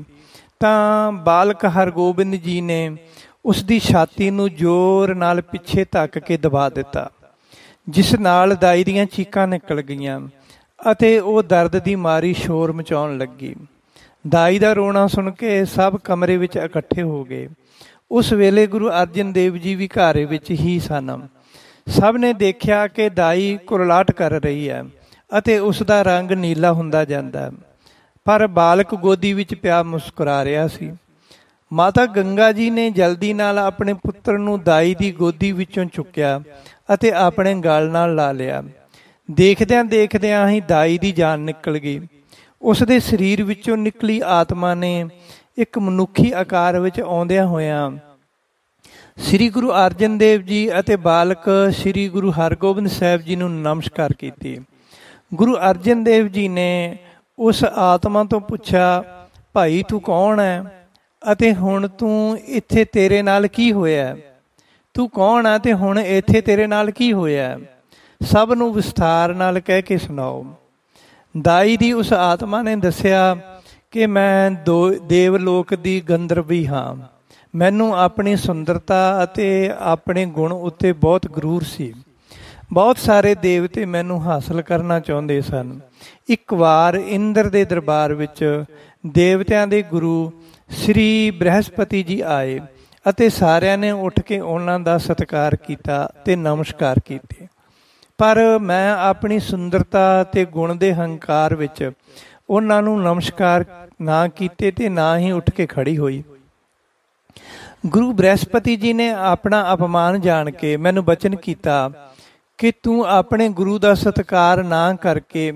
ਤਾਂ ਬਾਲਕ ਹਰਗੋਬਿੰਦ ਜੀ ਨੇ ਉਸ ਦੀ ਛਾਤੀ ਨੂੰ ਜ਼ੋਰ ਨਾਲ ਪਿੱਛੇ ਧੱਕ ਕੇ ਦਬਾ ਦਿੱਤਾ, ਜਿਸ ਨਾਲ ਦਾਈ ਦੀਆਂ ਚੀਕਾਂ ਨਿਕਲ ਗਈਆਂ ਅਤੇ ਉਹ ਦਰਦ ਦੀ ਮਾਰੀ ਸ਼ੋਰ ਮਚਾਉਣ ਲੱਗੀ। ਦਾਈ ਦਾ ਰੋਣਾ ਸੁਣ ਕੇ ਸਭ ਕਮਰੇ ਵਿੱਚ ਇਕੱਠੇ ਹੋ ਗਏ। ਉਸ ਵੇਲੇ ਗੁਰੂ ਅਰਜਨ ਦੇਵ ਜੀ ਵੀ ਘਰ ਵਿੱਚ ਹੀ ਸਨ। ਸਭ ਨੇ ਦੇਖਿਆ ਕਿ ਦਾਈ ਕੁਰਲਾਟ ਕਰ ਰਹੀ ਹੈ ਅਤੇ ਉਸ ਦਾ ਰੰਗ ਨੀਲਾ ਹੁੰਦਾ ਜਾਂਦਾ, ਪਰ ਬਾਲਕ ਗੋਦੀ ਵਿੱਚ ਪਿਆ ਮੁਸਕਰਾ ਰਿਹਾ ਸੀ। ਮਾਤਾ ਗੰਗਾ ਜੀ ਨੇ ਜਲਦੀ ਨਾਲ ਆਪਣੇ ਪੁੱਤਰ ਨੂੰ ਦਾਈ ਦੀ ਗੋਦੀ ਵਿੱਚੋਂ ਚੁੱਕਿਆ ਅਤੇ ਆਪਣੇ ਗਲ ਨਾਲ ਲਾ ਲਿਆ। ਦੇਖਦਿਆਂ ਦੇਖਦਿਆਂ ਹੀ ਦਾਈ ਦੀ ਜਾਨ ਨਿਕਲ ਗਈ। ਉਸ ਦੇ ਸਰੀਰ ਵਿੱਚੋਂ ਨਿਕਲੀ ਆਤਮਾ ਨੇ ਇੱਕ ਮਨੁੱਖੀ ਆਕਾਰ ਵਿੱਚ ਆਉਂਦਿਆਂ ਹੋਇਆਂ ਸ੍ਰੀ ਗੁਰੂ ਅਰਜਨ ਦੇਵ ਜੀ ਅਤੇ ਬਾਲਕ ਸ੍ਰੀ ਗੁਰੂ ਹਰਗੋਬਿੰਦ ਸਾਹਿਬ ਜੀ ਨੂੰ ਨਮਸਕਾਰ ਕੀਤੀ। ਗੁਰੂ ਅਰਜਨ ਦੇਵ ਜੀ ਨੇ ਉਸ ਆਤਮਾ ਤੋਂ ਪੁੱਛਿਆ, ਭਾਈ ਤੂੰ ਕੌਣ ਹੈ ਅਤੇ ਹੁਣ ਤੂੰ ਇੱਥੇ ਤੇਰੇ ਨਾਲ ਕੀ ਹੋਇਆ? ਤੂੰ ਕੌਣ ਹੈ ਤੇ ਹੁਣ ਇੱਥੇ ਤੇਰੇ ਨਾਲ ਕੀ ਹੋਇਆ? ਸਭ ਨੂੰ ਵਿਸਥਾਰ ਨਾਲ ਕਹਿ ਕੇ ਸੁਣਾਓ। ਦਾਈ ਦੀ ਉਸ ਆਤਮਾ ਨੇ ਦੱਸਿਆ ਕਿ ਮੈਂ ਦੇਵਲੋਕ ਦੀ ਗੰਧਰਵੀ ਹਾਂ। ਮੈਨੂੰ ਆਪਣੀ ਸੁੰਦਰਤਾ ਅਤੇ ਆਪਣੇ ਗੁਣ ਉੱਤੇ ਬਹੁਤ ਗਰੂਰ ਸੀ। ਬਹੁਤ ਸਾਰੇ ਦੇਵਤੇ ਮੈਨੂੰ ਹਾਸਲ ਕਰਨਾ ਚਾਹੁੰਦੇ ਸਨ। ਇੱਕ ਵਾਰ ਇੰਦਰ ਦੇ ਦਰਬਾਰ ਵਿੱਚ ਦੇਵਤਿਆਂ ਦੇ ਗੁਰੂ ਸ੍ਰੀ ਬ੍ਰਹਸਪਤੀ ਜੀ ਆਏ ਅਤੇ ਸਾਰਿਆਂ ਨੇ ਉੱਠ ਕੇ ਉਹਨਾਂ ਦਾ ਸਤਿਕਾਰ ਕੀਤਾ ਤੇ ਨਮਸਕਾਰ ਕੀਤੇ, ਪਰ ਮੈਂ ਆਪਣੀ ਸੁੰਦਰਤਾ ਤੇ ਗੁਣ ਦੇ ਹੰਕਾਰ ਵਿੱਚ ਉਹਨਾਂ ਨੂੰ ਨਮਸਕਾਰ ਨਾ ਕੀਤੇ ਤੇ ਨਾ ਹੀ ਉੱਠ ਕੇ ਖੜੀ ਹੋਈ। ਗੁਰੂ ਬ੍ਰਹਸਪਤੀ ਜੀ ਨੇ ਆਪਣਾ ਅਪਮਾਨ ਜਾਣ ਕੇ ਮੈਨੂੰ ਬਚਨ ਕੀਤਾ ਕਿ ਤੂੰ ਆਪਣੇ ਗੁਰੂ ਦਾ ਸਤਿਕਾਰ ਨਾ ਕਰਕੇ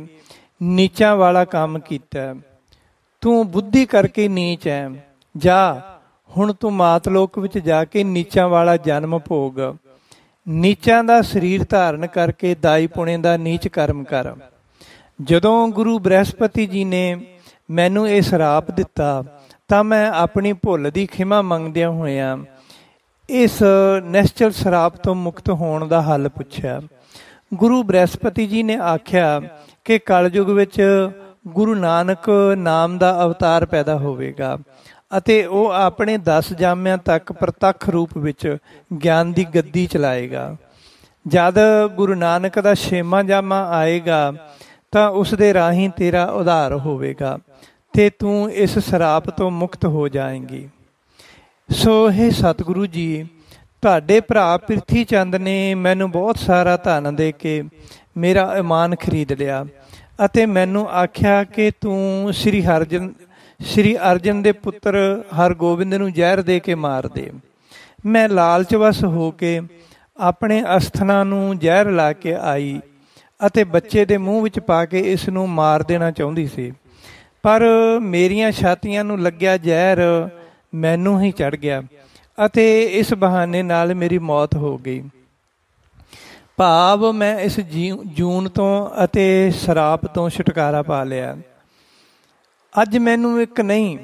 ਨੀਚਾਂ ਵਾਲਾ ਕੰਮ ਕੀਤਾ। ਤੂੰ ਬੁੱਧੀ ਕਰਕੇ ਨੀਚ ਹੈ। ਜਾ ਹੁਣ ਤੂੰ ਮਾਤਲੋਕ ਵਿੱਚ ਜਾ ਕੇ ਨੀਚਾਂ ਵਾਲਾ ਜਨਮ ਭੋਗ। ਨੀਚਾਂ ਦਾ ਸਰੀਰ ਧਾਰਨ ਕਰਕੇ ਦਾਈ ਪੁਣੇ ਦਾ ਨੀਚ ਕਰਮ ਕਰ। ਜਦੋਂ ਗੁਰੂ ਬ੍ਰਹਸਪਤੀ ਜੀ ਨੇ ਮੈਨੂੰ ਇਹ ਸ਼ਰਾਪ ਦਿੱਤਾ ਤਾਂ ਮੈਂ ਆਪਣੀ ਭੁੱਲ ਦੀ ਖਿਮਾ ਮੰਗਦਿਆਂ ਹੋਇਆਂ ਇਸ ਨਿਸ਼ਚਲ ਸ਼ਰਾਪ ਤੋਂ ਮੁਕਤ ਹੋਣ ਦਾ ਹੱਲ ਪੁੱਛਿਆ। ਗੁਰੂ ਬ੍ਰਹਸਪਤੀ ਜੀ ਨੇ ਆਖਿਆ ਕਿ ਕਲਯੁਗ ਵਿੱਚ ਗੁਰੂ ਨਾਨਕ ਨਾਮ ਦਾ ਅਵਤਾਰ ਪੈਦਾ ਹੋਵੇਗਾ ਅਤੇ ਉਹ ਆਪਣੇ 10 ਜਾਮਿਆਂ ਤੱਕ ਪ੍ਰਤੱਖ ਰੂਪ ਵਿੱਚ ਗਿਆਨ ਦੀ ਗੱਦੀ ਚਲਾਏਗਾ। ਜਦ ਗੁਰੂ ਨਾਨਕ ਦਾ 6ਵਾਂ ਜਾਮਾ ਆਏਗਾ ਤਾਂ ਉਸ ਦੇ ਰਾਹੀਂ ਤੇਰਾ ਉਧਾਰ ਹੋਵੇਗਾ ਤੇ ਤੂੰ ਇਸ ਸ਼ਰਾਪ ਤੋਂ ਮੁਕਤ ਹੋ ਜਾਏਂਗੀ। ਸੋ ਇਹ ਸਤਿਗੁਰੂ ਜੀ, ਤੁਹਾਡੇ ਭਰਾ ਪ੍ਰਿਥੀ ਚੰਦ ਨੇ ਮੈਨੂੰ ਬਹੁਤ ਸਾਰਾ ਧਨ ਦੇ ਕੇ ਮੇਰਾ ਇਮਾਨ ਖਰੀਦ ਲਿਆ ਅਤੇ ਮੈਨੂੰ ਆਖਿਆ ਕਿ ਤੂੰ ਸ੍ਰੀ ਅਰਜਨ ਦੇ ਪੁੱਤਰ ਹਰਗੋਬਿੰਦ ਨੂੰ ਜ਼ਹਿਰ ਦੇ ਕੇ ਮਾਰ ਦੇ। ਮੈਂ ਲਾਲਚਵਸ ਹੋ ਕੇ ਆਪਣੇ ਅਸਥਨਾਂ ਨੂੰ ਜ਼ਹਿਰ ਲਾ ਕੇ ਆਈ ਅਤੇ ਬੱਚੇ ਦੇ ਮੂੰਹ ਵਿੱਚ ਪਾ ਕੇ ਇਸ ਨੂੰ ਮਾਰ ਦੇਣਾ ਚਾਹੁੰਦੀ ਸੀ, ਪਰ ਮੇਰੀਆਂ ਛਾਤੀਆਂ ਨੂੰ ਲੱਗਿਆ ਜ਼ਹਿਰ ਮੈਨੂੰ ਹੀ ਚੜ੍ਹ ਗਿਆ ਅਤੇ ਇਸ ਬਹਾਨੇ ਨਾਲ ਮੇਰੀ ਮੌਤ ਹੋ ਗਈ। ਭਾਵ ਮੈਂ ਇਸ ਜੂਨ ਤੋਂ ਅਤੇ ਸ਼ਰਾਪ ਤੋਂ ਛੁਟਕਾਰਾ ਪਾ ਲਿਆ। ਅੱਜ ਮੈਨੂੰ ਇੱਕ ਨਹੀਂ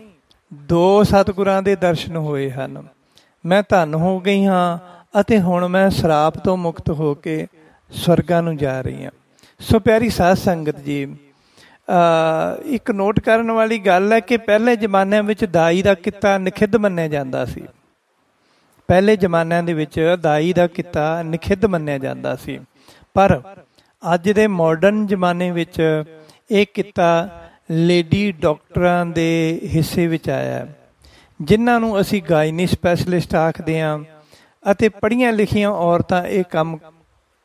2 ਸਤਿਗੁਰਾਂ ਦੇ ਦਰਸ਼ਨ ਹੋਏ ਹਨ। ਮੈਂ ਧੰਨ ਹੋ ਗਈ ਹਾਂ ਅਤੇ ਹੁਣ ਮੈਂ ਸ਼ਰਾਪ ਤੋਂ ਮੁਕਤ ਹੋ ਕੇ ਸਵਰਗਾਂ ਨੂੰ ਜਾ ਰਹੀ ਹਾਂ। ਸੋ ਪਿਆਰੀ ਸਾਧ ਸੰਗਤ ਜੀ, ਇੱਕ ਨੋਟ ਕਰਨ ਵਾਲੀ ਗੱਲ ਹੈ ਕਿ ਪਹਿਲੇ ਜ਼ਮਾਨਿਆਂ ਵਿੱਚ ਦਾਈ ਦਾ ਕਿੱਤਾ ਨਿਖਿੱਧ ਮੰਨਿਆ ਜਾਂਦਾ ਸੀ। ਪਹਿਲੇ ਜ਼ਮਾਨਿਆਂ ਦੇ ਵਿੱਚ ਦਾਈ ਦਾ ਕਿੱਤਾ ਨਿਖਿੱਧ ਮੰਨਿਆ ਜਾਂਦਾ ਸੀ, ਪਰ ਅੱਜ ਦੇ ਮਾਡਰਨ ਜ਼ਮਾਨੇ ਵਿੱਚ ਇਹ ਕਿੱਤਾ ਲੇਡੀ ਡਾਕਟਰਾਂ ਦੇ ਹਿੱਸੇ ਵਿੱਚ ਆਇਆ, ਜਿਨ੍ਹਾਂ ਨੂੰ ਅਸੀਂ ਗਾਇਨੀ ਸਪੈਸ਼ਲਿਸਟ ਆਖਦੇ ਹਾਂ। ਅਤੇ ਪੜ੍ਹੀਆਂ ਲਿਖੀਆਂ ਔਰਤਾਂ ਇਹ ਕੰਮ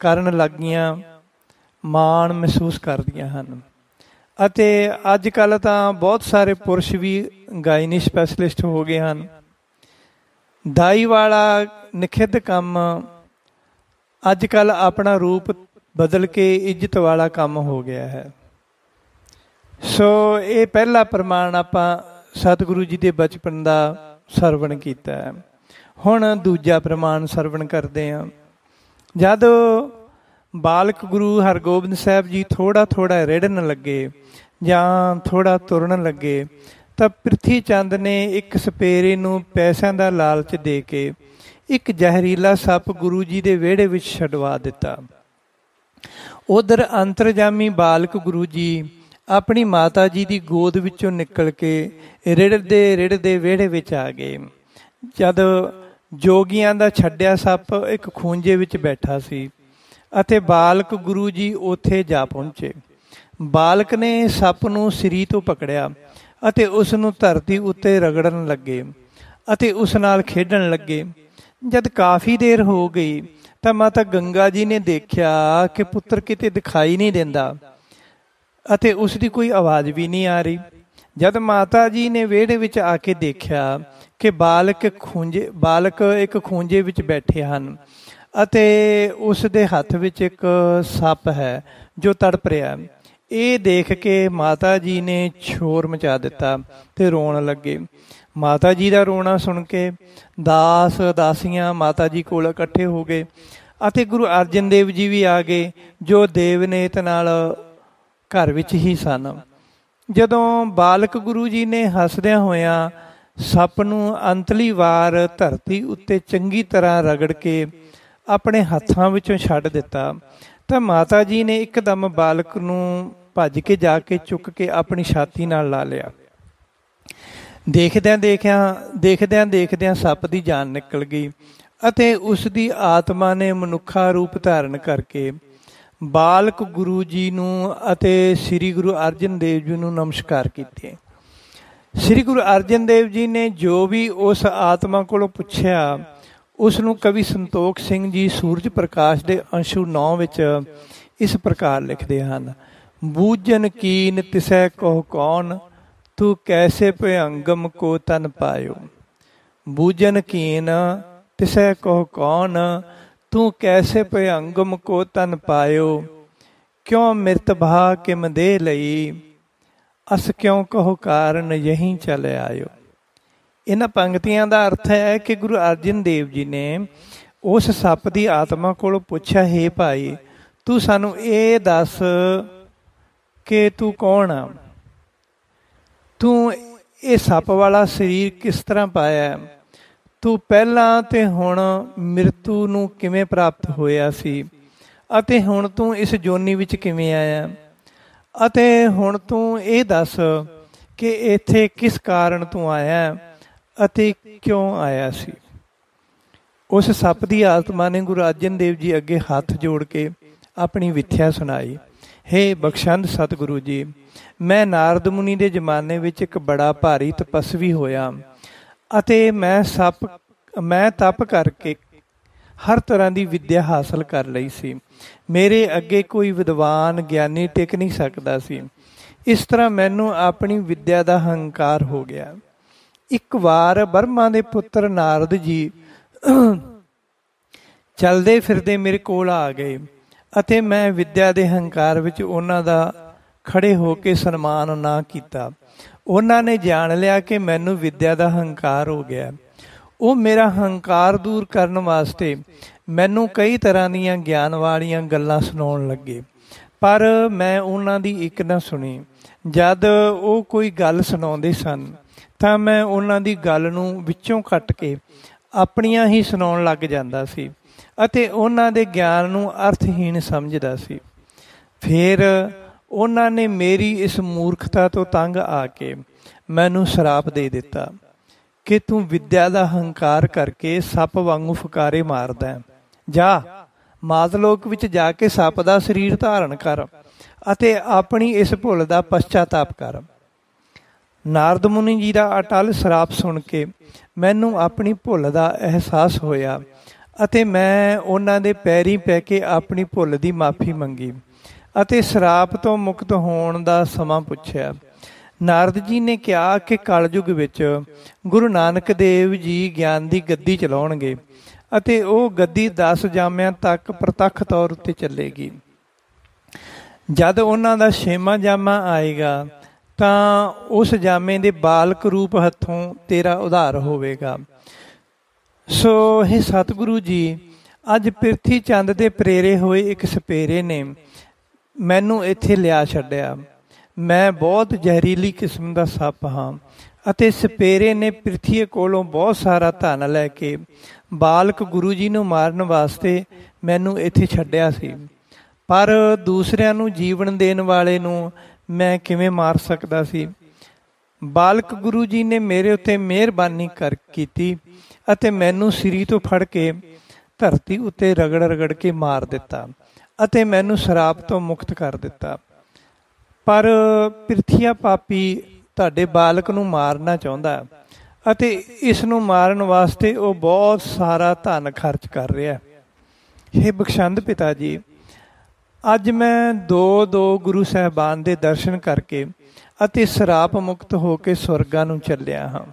ਕਰਨ ਲੱਗੀਆਂ ਮਾਣ ਮਹਿਸੂਸ ਕਰਦੀਆਂ ਹਨ। ਅਤੇ ਅੱਜ ਕੱਲ੍ਹ ਤਾਂ ਬਹੁਤ ਸਾਰੇ ਪੁਰਸ਼ ਵੀ ਗਾਇਨੀ ਸਪੈਸ਼ਲਿਸਟ ਹੋ ਗਏ ਹਨ। ਦਾਈ ਵਾਲਾ ਨਿਖਿੱਧ ਕੰਮ ਅੱਜ ਕੱਲ੍ਹ ਆਪਣਾ ਰੂਪ ਬਦਲ ਕੇ ਇੱਜ਼ਤ ਵਾਲਾ ਕੰਮ ਹੋ ਗਿਆ ਹੈ। ਸੋ ਇਹ ਪਹਿਲਾ ਪ੍ਰਮਾਣ ਆਪਾਂ ਸਤਿਗੁਰੂ ਜੀ ਦੇ ਬਚਪਨ ਦਾ ਸਰਵਣ ਕੀਤਾ ਹੈ। ਹੁਣ ਦੂਜਾ ਪ੍ਰਮਾਣ ਸਰਵਣ ਕਰਦੇ ਹਾਂ। ਜਦ ਬਾਲਕ ਗੁਰੂ ਹਰਗੋਬਿੰਦ ਸਾਹਿਬ ਜੀ ਥੋੜ੍ਹਾ ਥੋੜ੍ਹਾ ਰਿੜਨ ਲੱਗੇ ਜਾਂ ਥੋੜ੍ਹਾ ਤੁਰਨ ਲੱਗੇ ਤਾਂ ਪ੍ਰਿਥੀ ਚੰਦ ਨੇ ਇੱਕ ਸਪੇਰੇ ਨੂੰ ਪੈਸਿਆਂ ਦਾ ਲਾਲਚ ਦੇ ਕੇ ਇੱਕ ਜ਼ਹਿਰੀਲਾ ਸੱਪ ਗੁਰੂ ਜੀ ਦੇ ਵਿਹੜੇ ਵਿੱਚ ਛਡਵਾ ਦਿੱਤਾ। ਉਧਰ ਅੰਤਰਜਾਮੀ ਬਾਲਕ ਗੁਰੂ ਜੀ ਆਪਣੀ ਮਾਤਾ ਜੀ ਦੀ ਗੋਦ ਵਿੱਚੋਂ ਨਿਕਲ ਕੇ ਰਿੜਦੇ ਰਿੜਦੇ ਵਿਹੜੇ ਵਿੱਚ ਆ ਗਏ। ਜਦ ਜੋਗੀਆਂ ਦਾ ਛੱਡਿਆ ਸੱਪ ਇੱਕ ਖੂੰਜੇ ਵਿੱਚ ਬੈਠਾ ਸੀ ਅਤੇ ਬਾਲਕ ਗੁਰੂ ਜੀ ਉੱਥੇ ਜਾ ਪਹੁੰਚੇ। ਬਾਲਕ ਨੇ ਸੱਪ ਨੂੰ ਸਿਰੀ ਤੋਂ ਪਕੜਿਆ ਅਤੇ ਉਸ ਨੂੰ ਧਰਤੀ ਉੱਤੇ ਰਗੜਨ ਲੱਗੇ ਅਤੇ ਉਸ ਨਾਲ ਖੇਡਣ ਲੱਗੇ। ਜਦ ਕਾਫੀ ਦੇਰ ਹੋ ਗਈ ਤਾਂ ਮਾਤਾ ਗੰਗਾ ਜੀ ਨੇ ਦੇਖਿਆ ਕਿ ਪੁੱਤਰ ਕਿਤੇ ਦਿਖਾਈ ਨਹੀਂ ਦਿੰਦਾ ਅਤੇ ਉਸ ਦੀ ਕੋਈ ਆਵਾਜ਼ ਵੀ ਨਹੀਂ ਆ ਰਹੀ। ਜਦ ਮਾਤਾ ਜੀ ਨੇ ਵਿਹੜੇ ਵਿੱਚ ਆ ਕੇ ਦੇਖਿਆ ਕਿ ਬਾਲਕ ਇੱਕ ਖੂੰਜੇ ਵਿੱਚ ਬੈਠੇ ਹਨ ਅਤੇ ਉਸ ਦੇ ਹੱਥ ਵਿੱਚ ਇੱਕ ਸੱਪ ਹੈ ਜੋ ਤੜਪ ਰਿਹਾ। ਇਹ ਦੇਖ ਕੇ ਮਾਤਾ ਜੀ ਨੇ ਸ਼ੋਰ ਮਚਾ ਦਿੱਤਾ ਤੇ ਰੋਣ ਲੱਗੇ। ਮਾਤਾ ਜੀ ਦਾ ਰੋਣਾ ਸੁਣ ਕੇ ਦਾਸ ਦਾਸੀਆਂ ਮਾਤਾ ਜੀ ਕੋਲ ਇਕੱਠੇ ਹੋ ਗਏ ਅਤੇ ਗੁਰੂ ਅਰਜਨ ਦੇਵ ਜੀ ਵੀ ਆ ਗਏ, ਜੋ ਦੇਵਨੇਤ ਨਾਲ ਘਰ ਵਿੱਚ ਹੀ ਸਨ। ਜਦੋਂ ਬਾਲਕ ਗੁਰੂ ਜੀ ਨੇ ਹੱਸਦਿਆਂ ਹੋਇਆਂ ਸੱਪ ਨੂੰ ਅੰਤਲੀ ਵਾਰ ਧਰਤੀ ਉੱਤੇ ਚੰਗੀ ਤਰ੍ਹਾਂ ਰਗੜ ਕੇ ਆਪਣੇ ਹੱਥਾਂ ਵਿੱਚੋਂ ਛੱਡ ਦਿੱਤਾ ਤਾਂ ਮਾਤਾ ਜੀ ਨੇ ਇੱਕਦਮ ਬਾਲਕ ਨੂੰ ਭੱਜ ਕੇ ਜਾ ਕੇ ਚੁੱਕ ਕੇ ਆਪਣੀ ਛਾਤੀ ਨਾਲ ਲਾ ਲਿਆ। ਦੇਖਦਿਆਂ ਸੱਪ ਦੀ ਜਾਨ ਨਿਕਲ ਗਈ ਅਤੇ ਉਸ ਦੀ ਆਤਮਾ ਨੇ ਮਨੁੱਖਾ ਰੂਪ ਧਾਰਨ ਕਰਕੇ ਬਾਲਕ ਗੁਰੂ ਜੀ ਨੂੰ ਅਤੇ ਸ੍ਰੀ ਗੁਰੂ ਅਰਜਨ ਦੇਵ ਜੀ ਨੂੰ ਨਮਸਕਾਰ ਕੀਤੇ। ਸ੍ਰੀ ਗੁਰੂ ਅਰਜਨ ਦੇਵ ਜੀ ਨੇ ਜੋ ਵੀ ਉਸ ਆਤਮਾ ਕੋਲੋਂ ਪੁੱਛਿਆ ਉਸ ਨੂੰ ਕਵੀ ਸੰਤੋਖ ਸਿੰਘ ਜੀ ਸੂਰਜ ਪ੍ਰਕਾਸ਼ ਦੇ ਅੰਸ਼ੂ 9 ਵਿੱਚ ਇਸ ਪ੍ਰਕਾਰ ਲਿਖਦੇ ਹਨ। ਬੂਝਨ ਕੀਨ ਤਿਸੈ ਕਹੁ ਕੌਣ, ਤੂੰ ਕੈਸੇ ਭਯੰਗਮ ਕੋ ਤਨ ਪਾਇਓ। ਬੂਝਨ ਕੀਨ ਤਿਸੈ ਕਹੁ ਕੌਣ, ਤੂੰ ਕੈਸੇ ਭਯੰਗਮ ਕੋ ਤਨ ਪਾਇਓ। ਕਿਉਂ ਮਿਰਤ ਭਾ ਕਿਮ ਦੇ ਲਈ, ਅਸ ਕਿਉਂ ਕਹੋ ਕਾਰਨ ਯਹੀਂ ਚਲ ਆਇਓ। ਇਹਨਾਂ ਪੰਕਤੀਆਂ ਦਾ ਅਰਥ ਹੈ ਕਿ ਗੁਰੂ ਅਰਜਨ ਦੇਵ ਜੀ ਨੇ ਉਸ ਸੱਪ ਦੀ ਆਤਮਾ ਕੋਲੋਂ ਪੁੱਛਿਆ, ਹੇ ਭਾਈ ਤੂੰ ਸਾਨੂੰ ਇਹ ਦੱਸ ਕਿ ਤੂੰ ਕੌਣ ਆ, ਤੂੰ ਇਹ ਸੱਪ ਵਾਲਾ ਸਰੀਰ ਕਿਸ ਤਰ੍ਹਾਂ ਪਾਇਆ, ਤੂੰ ਪਹਿਲਾਂ ਤੇ ਹੁਣ ਮ੍ਰਿਤੂ ਨੂੰ ਕਿਵੇਂ ਪ੍ਰਾਪਤ ਹੋਇਆ ਸੀ ਅਤੇ ਹੁਣ ਤੂੰ ਇਸ ਜੋਨੀ ਵਿੱਚ ਕਿਵੇਂ ਆਇਆ, ਅਤੇ ਹੁਣ ਤੂੰ ਇਹ ਦੱਸ ਕਿ ਇੱਥੇ ਕਿਸ ਕਾਰਨ ਤੂੰ ਆਇਆ ਅਤੇ ਕਿਉਂ ਆਇਆ ਸੀ। ਉਸ ਸੱਪ ਦੀ ਆਤਮਾ ਨੇ ਗੁਰੂ ਅਰਜਨ ਦੇਵ ਜੀ ਅੱਗੇ ਹੱਥ ਜੋੜ ਕੇ ਆਪਣੀ ਵਿਥਿਆ ਸੁਣਾਈ। ਹੇ ਬਖਸ਼ੰਦ ਸਤਿਗੁਰੂ ਜੀ, ਮੈਂ ਨਾਰਦ ਮੁਨੀ ਦੇ ਜ਼ਮਾਨੇ ਵਿੱਚ ਇੱਕ ਬੜਾ ਭਾਰੀ ਤਪਸਵੀ ਹੋਇਆ ਅਤੇ ਮੈਂ ਤਪ ਕਰਕੇ ਹਰ ਤਰ੍ਹਾਂ ਦੀ ਵਿੱਦਿਆ ਹਾਸਲ ਕਰ ਲਈ ਸੀ। ਮੇਰੇ ਅੱਗੇ ਕੋਈ ਵਿਦਵਾਨ ਗਿਆਨੀ ਟਿਕ ਨਹੀਂ ਸਕਦਾ ਸੀ। ਇਸ ਤਰ੍ਹਾਂ ਮੈਨੂੰ ਆਪਣੀ ਵਿੱਦਿਆ ਦਾ ਹੰਕਾਰ ਹੋ ਗਿਆ। ਇੱਕ ਵਾਰ ਬਰਮਾ ਦੇ ਪੁੱਤਰ ਨਾਰਦ ਜੀ ਚਲਦੇ ਫਿਰਦੇ ਮੇਰੇ ਕੋਲ ਆ ਗਏ ਅਤੇ ਮੈਂ ਵਿੱਦਿਆ ਦੇ ਹੰਕਾਰ ਵਿੱਚ ਉਹਨਾਂ ਦਾ ਖੜੇ ਹੋ ਕੇ ਸਨਮਾਨ ਨਾ ਕੀਤਾ। ਉਹਨਾਂ ਨੇ ਜਾਣ ਲਿਆ ਕਿ ਮੈਨੂੰ ਵਿੱਦਿਆ ਦਾ ਹੰਕਾਰ ਹੋ ਗਿਆ। ਉਹ ਮੇਰਾ ਹੰਕਾਰ ਦੂਰ ਕਰਨ ਵਾਸਤੇ ਮੈਨੂੰ ਕਈ ਤਰ੍ਹਾਂ ਦੀਆਂ ਗਿਆਨ ਵਾਲੀਆਂ ਗੱਲਾਂ ਸੁਣਾਉਣ ਲੱਗੇ, ਪਰ ਮੈਂ ਉਹਨਾਂ ਦੀ ਇੱਕ ਨਾ ਸੁਣੀ। ਜਦ ਉਹ ਕੋਈ ਗੱਲ ਸੁਣਾਉਂਦੇ ਸਨ ਤਾਂ ਮੈਂ ਉਹਨਾਂ ਦੀ ਗੱਲ ਨੂੰ ਵਿੱਚੋਂ ਕੱਟ ਕੇ ਆਪਣੀਆਂ ਹੀ ਸੁਣਾਉਣ ਲੱਗ ਜਾਂਦਾ ਸੀ ਅਤੇ ਉਹਨਾਂ ਦੇ ਗਿਆਨ ਨੂੰ ਅਰਥਹੀਣ ਸਮਝਦਾ ਸੀ। ਫਿਰ ਉਹਨਾਂ ਨੇ ਮੇਰੀ ਇਸ ਮੂਰਖਤਾ ਤੋਂ ਤੰਗ ਆ ਕੇ ਮੈਨੂੰ ਸ਼ਰਾਪ ਦੇ ਦਿੱਤਾ ਕਿ ਤੂੰ ਵਿੱਦਿਆ ਦਾ ਹੰਕਾਰ ਕਰਕੇ ਸੱਪ ਵਾਂਗੂ ਫੁਕਾਰੇ ਮਾਰਦਾ, ਜਾ ਮਾਤਲੋਕ ਵਿੱਚ ਜਾ ਕੇ ਸੱਪ ਦਾ ਸਰੀਰ ਧਾਰਨ ਕਰ ਅਤੇ ਆਪਣੀ ਇਸ ਭੁੱਲ ਦਾ ਪਛਤਾਤਾਪ ਕਰ। ਨਾਰਦ ਮੁਨੀ ਜੀ ਦਾ ਅਟਲ ਸਰਾਪ ਸੁਣ ਕੇ ਮੈਨੂੰ ਆਪਣੀ ਭੁੱਲ ਦਾ ਅਹਿਸਾਸ ਹੋਇਆ ਅਤੇ ਮੈਂ ਉਹਨਾਂ ਦੇ ਪੈਰੀਂ ਪੈ ਕੇ ਆਪਣੀ ਭੁੱਲ ਦੀ ਮਾਫੀ ਮੰਗੀ ਅਤੇ ਸਰਾਪ ਤੋਂ ਮੁਕਤ ਹੋਣ ਦਾ ਸਮਾਂ ਪੁੱਛਿਆ। ਨਾਰਦ ਜੀ ਨੇ ਕਿਹਾ ਕਿ ਕਲਯੁਗ ਵਿੱਚ ਗੁਰੂ ਨਾਨਕ ਦੇਵ ਜੀ ਗਿਆਨ ਦੀ ਗੱਦੀ ਚਲਾਉਣਗੇ ਅਤੇ ਉਹ ਗੱਦੀ 10 ਜਾਮਿਆਂ ਤੱਕ ਪ੍ਰਤੱਖ ਤੌਰ ਉੱਤੇ ਚੱਲੇਗੀ। ਜਦ ਉਹਨਾਂ ਦਾ 6ਵਾਂ ਜਾਮਾ ਆਏਗਾ ਤਾਂ ਉਸ ਜਾਮੇ ਦੇ ਬਾਲਕ ਰੂਪ ਹੱਥੋਂ ਤੇਰਾ ਉਧਾਰ ਹੋਵੇਗਾ। ਸੋ ਇਹ ਸਤਿਗੁਰੂ ਜੀ, ਅੱਜ ਪ੍ਰਿਥੀ ਚੰਦ ਦੇ ਪ੍ਰੇਰੇ ਹੋਏ ਇੱਕ ਸਪੇਰੇ ਨੇ ਮੈਨੂੰ ਇੱਥੇ ਲਿਆ ਛੱਡਿਆ। ਮੈਂ ਬਹੁਤ ਜ਼ਹਿਰੀਲੀ ਕਿਸਮ ਦਾ ਸੱਪ ਹਾਂ ਅਤੇ ਸਪੇਰੇ ਨੇ ਪ੍ਰਿਥੀ ਕੋਲੋਂ ਬਹੁਤ ਸਾਰਾ ਧਨ ਲੈ ਕੇ ਬਾਲਕ ਗੁਰੂ ਜੀ ਨੂੰ ਮਾਰਨ ਵਾਸਤੇ ਮੈਨੂੰ ਇੱਥੇ ਛੱਡਿਆ ਸੀ। ਪਰ ਦੂਸਰਿਆਂ ਨੂੰ ਜੀਵਨ ਦੇਣ ਵਾਲੇ ਨੂੰ ਮੈਂ ਕਿਵੇਂ ਮਾਰ ਸਕਦਾ ਸੀ? ਬਾਲਕ ਗੁਰੂ ਜੀ ਨੇ ਮੇਰੇ ਉੱਤੇ ਮਿਹਰਬਾਨੀ ਕੀਤੀ ਅਤੇ ਮੈਨੂੰ ਸਿਰੀ ਤੋਂ ਫੜ ਕੇ ਧਰਤੀ ਉੱਤੇ ਰਗੜ ਕੇ ਮਾਰ ਦਿੱਤਾ ਅਤੇ ਮੈਨੂੰ ਸਰਾਪ ਤੋਂ ਮੁਕਤ ਕਰ ਦਿੱਤਾ। ਪਰ ਪ੍ਰਿਥੀਆ ਪਾਪੀ ਤੁਹਾਡੇ ਬਾਲਕ ਨੂੰ ਮਾਰਨਾ ਚਾਹੁੰਦਾ ਅਤੇ ਇਸ ਨੂੰ ਮਾਰਨ ਵਾਸਤੇ ਉਹ ਬਹੁਤ ਸਾਰਾ ਧਨ ਖਰਚ ਕਰ ਰਿਹਾ। ਹੇ ਬਖਸ਼ੰਦ ਪਿਤਾ ਜੀ, ਅੱਜ ਮੈਂ ਦੋ ਗੁਰੂ ਸਾਹਿਬਾਨ ਦੇ ਦਰਸ਼ਨ ਕਰਕੇ ਅਤੇ ਸਰਾਪ ਮੁਕਤ ਹੋ ਕੇ ਸਵਰਗਾਂ ਨੂੰ ਚੱਲਿਆ ਹਾਂ।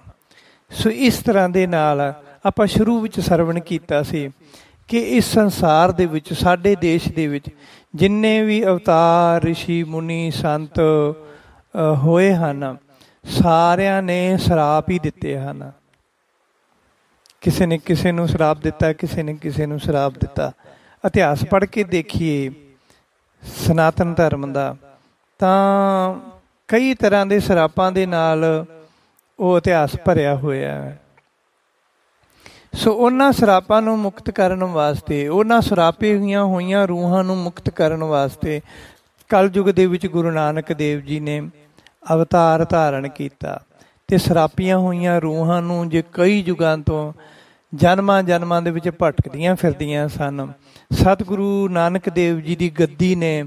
ਸੋ ਇਸ ਤਰ੍ਹਾਂ ਦੇ ਨਾਲ ਆਪਾਂ ਸ਼ੁਰੂ ਵਿੱਚ ਸਰਵਣ ਕੀਤਾ ਸੀ ਕਿ ਇਸ ਸੰਸਾਰ ਦੇ ਵਿੱਚ, ਸਾਡੇ ਦੇਸ਼ ਦੇ ਵਿੱਚ ਜਿੰਨੇ ਵੀ ਅਵਤਾਰ, ਰਿਸ਼ੀ, ਮੁਨੀ, ਸੰਤ ਹੋਏ ਹਨ, ਸਾਰਿਆਂ ਨੇ ਸਰਾਪ ਹੀ ਦਿੱਤੇ ਹਨ। ਕਿਸੇ ਨੇ ਕਿਸੇ ਨੂੰ ਸਰਾਪ ਦਿੱਤਾ, ਕਿਸੇ ਨੇ ਕਿਸੇ ਨੂੰ ਸਰਾਪ ਦਿੱਤਾ। ਇਤਿਹਾਸ ਪੜ੍ਹ ਕੇ ਦੇਖੀਏ ਸਨਾਤਨ ਧਰਮ ਦਾ, ਤਾਂ ਕਈ ਤਰ੍ਹਾਂ ਦੇ ਸਰਾਪਾਂ ਦੇ ਨਾਲ ਉਹ ਇਤਿਹਾਸ ਭਰਿਆ ਹੋਇਆ ਹੈ। ਸੋ ਉਹਨਾਂ ਸਰਾਪਾਂ ਨੂੰ ਮੁਕਤ ਕਰਨ ਵਾਸਤੇ, ਉਹਨਾਂ ਸਰਾਪੇ ਹੋਈਆਂ ਰੂਹਾਂ ਨੂੰ ਮੁਕਤ ਕਰਨ ਵਾਸਤੇ ਕਲਯੁਗ ਦੇ ਵਿੱਚ ਗੁਰੂ ਨਾਨਕ ਦੇਵ ਜੀ ਨੇ ਅਵਤਾਰ ਧਾਰਨ ਕੀਤਾ। ਅਤੇ ਸਰਾਪੀਆਂ ਹੋਈਆਂ ਰੂਹਾਂ ਨੂੰ ਜੇ ਕਈ ਯੁਗਾਂ ਤੋਂ ਜਨਮਾਂ ਦੇ ਵਿੱਚ ਭਟਕਦੀਆਂ ਫਿਰਦੀਆਂ ਸਨ, ਸਤਿਗੁਰੂ ਨਾਨਕ ਦੇਵ ਜੀ ਦੀ ਗੱਦੀ ਨੇ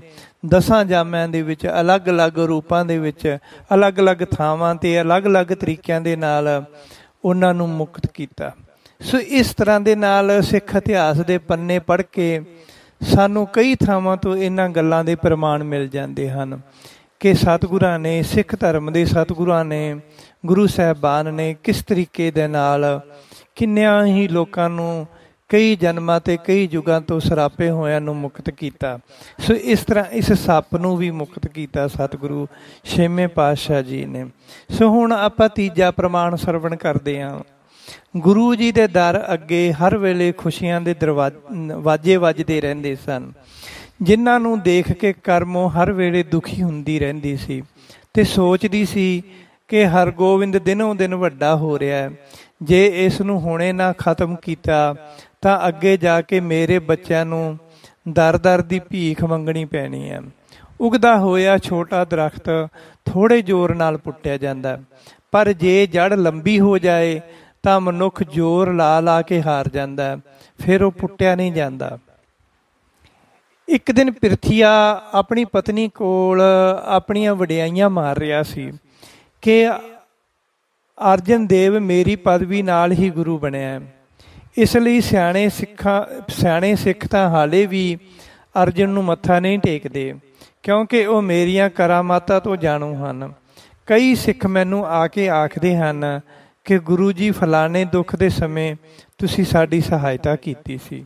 10 ਜਾਮਿਆਂ ਦੇ ਵਿੱਚ ਅਲੱਗ-ਅਲੱਗ ਰੂਪਾਂ ਦੇ ਵਿੱਚ, ਅਲੱਗ-ਅਲੱਗ ਥਾਵਾਂ 'ਤੇ ਅਲੱਗ-ਅਲੱਗ ਤਰੀਕਿਆਂ ਦੇ ਨਾਲ ਉਹਨਾਂ ਨੂੰ ਮੁਕਤ ਕੀਤਾ। ਸੋ ਇਸ ਤਰ੍ਹਾਂ ਦੇ ਨਾਲ ਸਿੱਖ ਇਤਿਹਾਸ ਦੇ ਪੰਨੇ ਪੜ੍ਹ ਕੇ ਸਾਨੂੰ ਕਈ ਥਾਵਾਂ ਤੋਂ ਇਹਨਾਂ ਗੱਲਾਂ ਦੇ ਪ੍ਰਮਾਣ ਮਿਲ ਜਾਂਦੇ ਹਨ ਕਿ ਸਤਿਗੁਰਾਂ ਨੇ, ਸਿੱਖ ਧਰਮ ਦੇ ਸਤਿਗੁਰਾਂ ਨੇ, ਗੁਰੂ ਸਾਹਿਬਾਨ ਨੇ ਕਿਸ ਤਰੀਕੇ ਦੇ ਨਾਲ ਕਿੰਨਿਆਂ ਹੀ ਲੋਕਾਂ ਨੂੰ ਕਈ ਜਨਮਾਂ ਤੇ ਕਈ ਯੁਗਾਂ ਤੋਂ ਸਰਾਪੇ ਹੋਇਆਂ ਨੂੰ ਮੁਕਤ ਕੀਤਾ। ਸੋ ਇਸ ਤਰ੍ਹਾਂ ਇਸ ਸੱਪ ਨੂੰ ਵੀ ਮੁਕਤ ਕੀਤਾ ਸਤਿਗੁਰੂ 6ਵੇਂ ਪਾਤਸ਼ਾਹ ਜੀ ਨੇ। ਸੋ ਹੁਣ ਆਪਾਂ ਤੀਜਾ ਪ੍ਰਮਾਣ ਸਰਵਣ ਕਰਦੇ ਹਾਂ। ਗੁਰੂ ਜੀ ਦੇ ਦਰ ਅੱਗੇ ਹਰ ਵੇਲੇ ਖੁਸ਼ੀਆਂ ਦੇ ਵਾਜੇ ਵੱਜਦੇ ਰਹਿੰਦੇ ਸਨ, ਜਿਨ੍ਹਾਂ ਨੂੰ ਦੇਖ ਕੇ ਕਰਮੋਂ ਹਰ ਵੇਲੇ ਦੁਖੀ ਹੁੰਦੀ ਰਹਿੰਦੀ ਸੀ ਅਤੇ ਸੋਚਦੀ ਸੀ ਕਿ ਹਰਗੋਬਿੰਦ ਦਿਨੋਂ ਦਿਨ ਵੱਡਾ ਹੋ ਰਿਹਾ ਹੈ। ਜੇ ਇਸ ਨੂੰ ਹੁਣੇ ਨਾ ਖਤਮ ਕੀਤਾ ਤਾਂ ਅੱਗੇ ਜਾ ਕੇ ਮੇਰੇ ਬੱਚਿਆਂ ਨੂੰ ਦਰ ਦੀ ਭੀਖ ਮੰਗਣੀ ਪੈਣੀ ਹੈ। ਉਗਦਾ ਹੋਇਆ ਛੋਟਾ ਦਰਖਤ ਥੋੜ੍ਹੇ ਜ਼ੋਰ ਨਾਲ ਪੁੱਟਿਆ ਜਾਂਦਾ, ਪਰ ਜੇ ਜੜ ਲੰਬੀ ਹੋ ਜਾਏ ਤਾਂ ਮਨੁੱਖ ਜ਼ੋਰ ਲਾ ਕੇ ਹਾਰ ਜਾਂਦਾ, ਫਿਰ ਉਹ ਪੁੱਟਿਆ ਨਹੀਂ ਜਾਂਦਾ। ਇੱਕ ਦਿਨ ਪ੍ਰਿਥੀਆ ਆਪਣੀ ਪਤਨੀ ਕੋਲ ਆਪਣੀਆਂ ਵਡਿਆਈਆਂ ਮਾਰ ਰਿਹਾ ਸੀ ਕਿ ਅਰਜਨ ਦੇਵ ਮੇਰੀ ਪਦਵੀ ਨਾਲ ਹੀ ਗੁਰੂ ਬਣਿਆ। ਇਸ ਲਈ ਸਿਆਣੇ ਸਿੱਖ ਤਾਂ ਹਾਲੇ ਵੀ ਅਰਜਨ ਨੂੰ ਮੱਥਾ ਨਹੀਂ ਟੇਕਦੇ, ਕਿਉਂਕਿ ਉਹ ਮੇਰੀਆਂ ਕਰਾਮਾਤਾਂ ਤੋਂ ਜਾਣੂ ਹਨ। ਕਈ ਸਿੱਖ ਮੈਨੂੰ ਆ ਕੇ ਆਖਦੇ ਹਨ ਕਿ ਗੁਰੂ ਜੀ ਫਲਾਣੇ ਦੁੱਖ ਦੇ ਸਮੇਂ ਤੁਸੀਂ ਸਾਡੀ ਸਹਾਇਤਾ ਕੀਤੀ ਸੀ।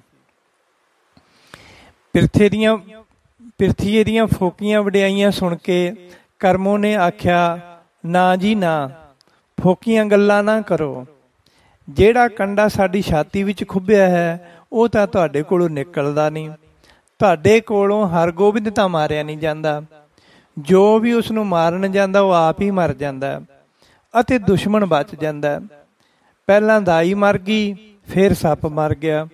ਪ੍ਰਿਥੀਏ ਦੀਆਂ ਫੋਕੀਆਂ ਵਡਿਆਈਆਂ ਸੁਣ ਕੇ ਕਰਮੋਂ ਨੇ ਆਖਿਆ, ਨਾ ਜੀ ਨਾ, ਫੋਕੀਆਂ ਗੱਲਾਂ ਨਾ ਕਰੋ। ਜਿਹੜਾ ਕੰਡਾ ਸਾਡੀ ਛਾਤੀ ਵਿੱਚ ਖੁੱਭਿਆ ਹੈ ਉਹ ਤਾਂ ਤੁਹਾਡੇ ਕੋਲੋਂ ਨਿਕਲਦਾ ਨਹੀਂ। ਤੁਹਾਡੇ ਕੋਲੋਂ ਹਰਗੋਬਿੰਦ ਤਾਂ ਮਾਰਿਆ ਨਹੀਂ ਜਾਂਦਾ, ਜੋ ਵੀ ਉਸ ਨੂੰ ਮਾਰਨ ਜਾਂਦਾ ਉਹ ਆਪ ਹੀ ਮਰ ਜਾਂਦਾ ਅਤੇ ਦੁਸ਼ਮਣ ਬਚ ਜਾਂਦਾ। ਪਹਿਲਾਂ ਦਾਈ ਮਰ ਗਈ, ਫਿਰ ਸੱਪ ਮਰ ਗਿਆ।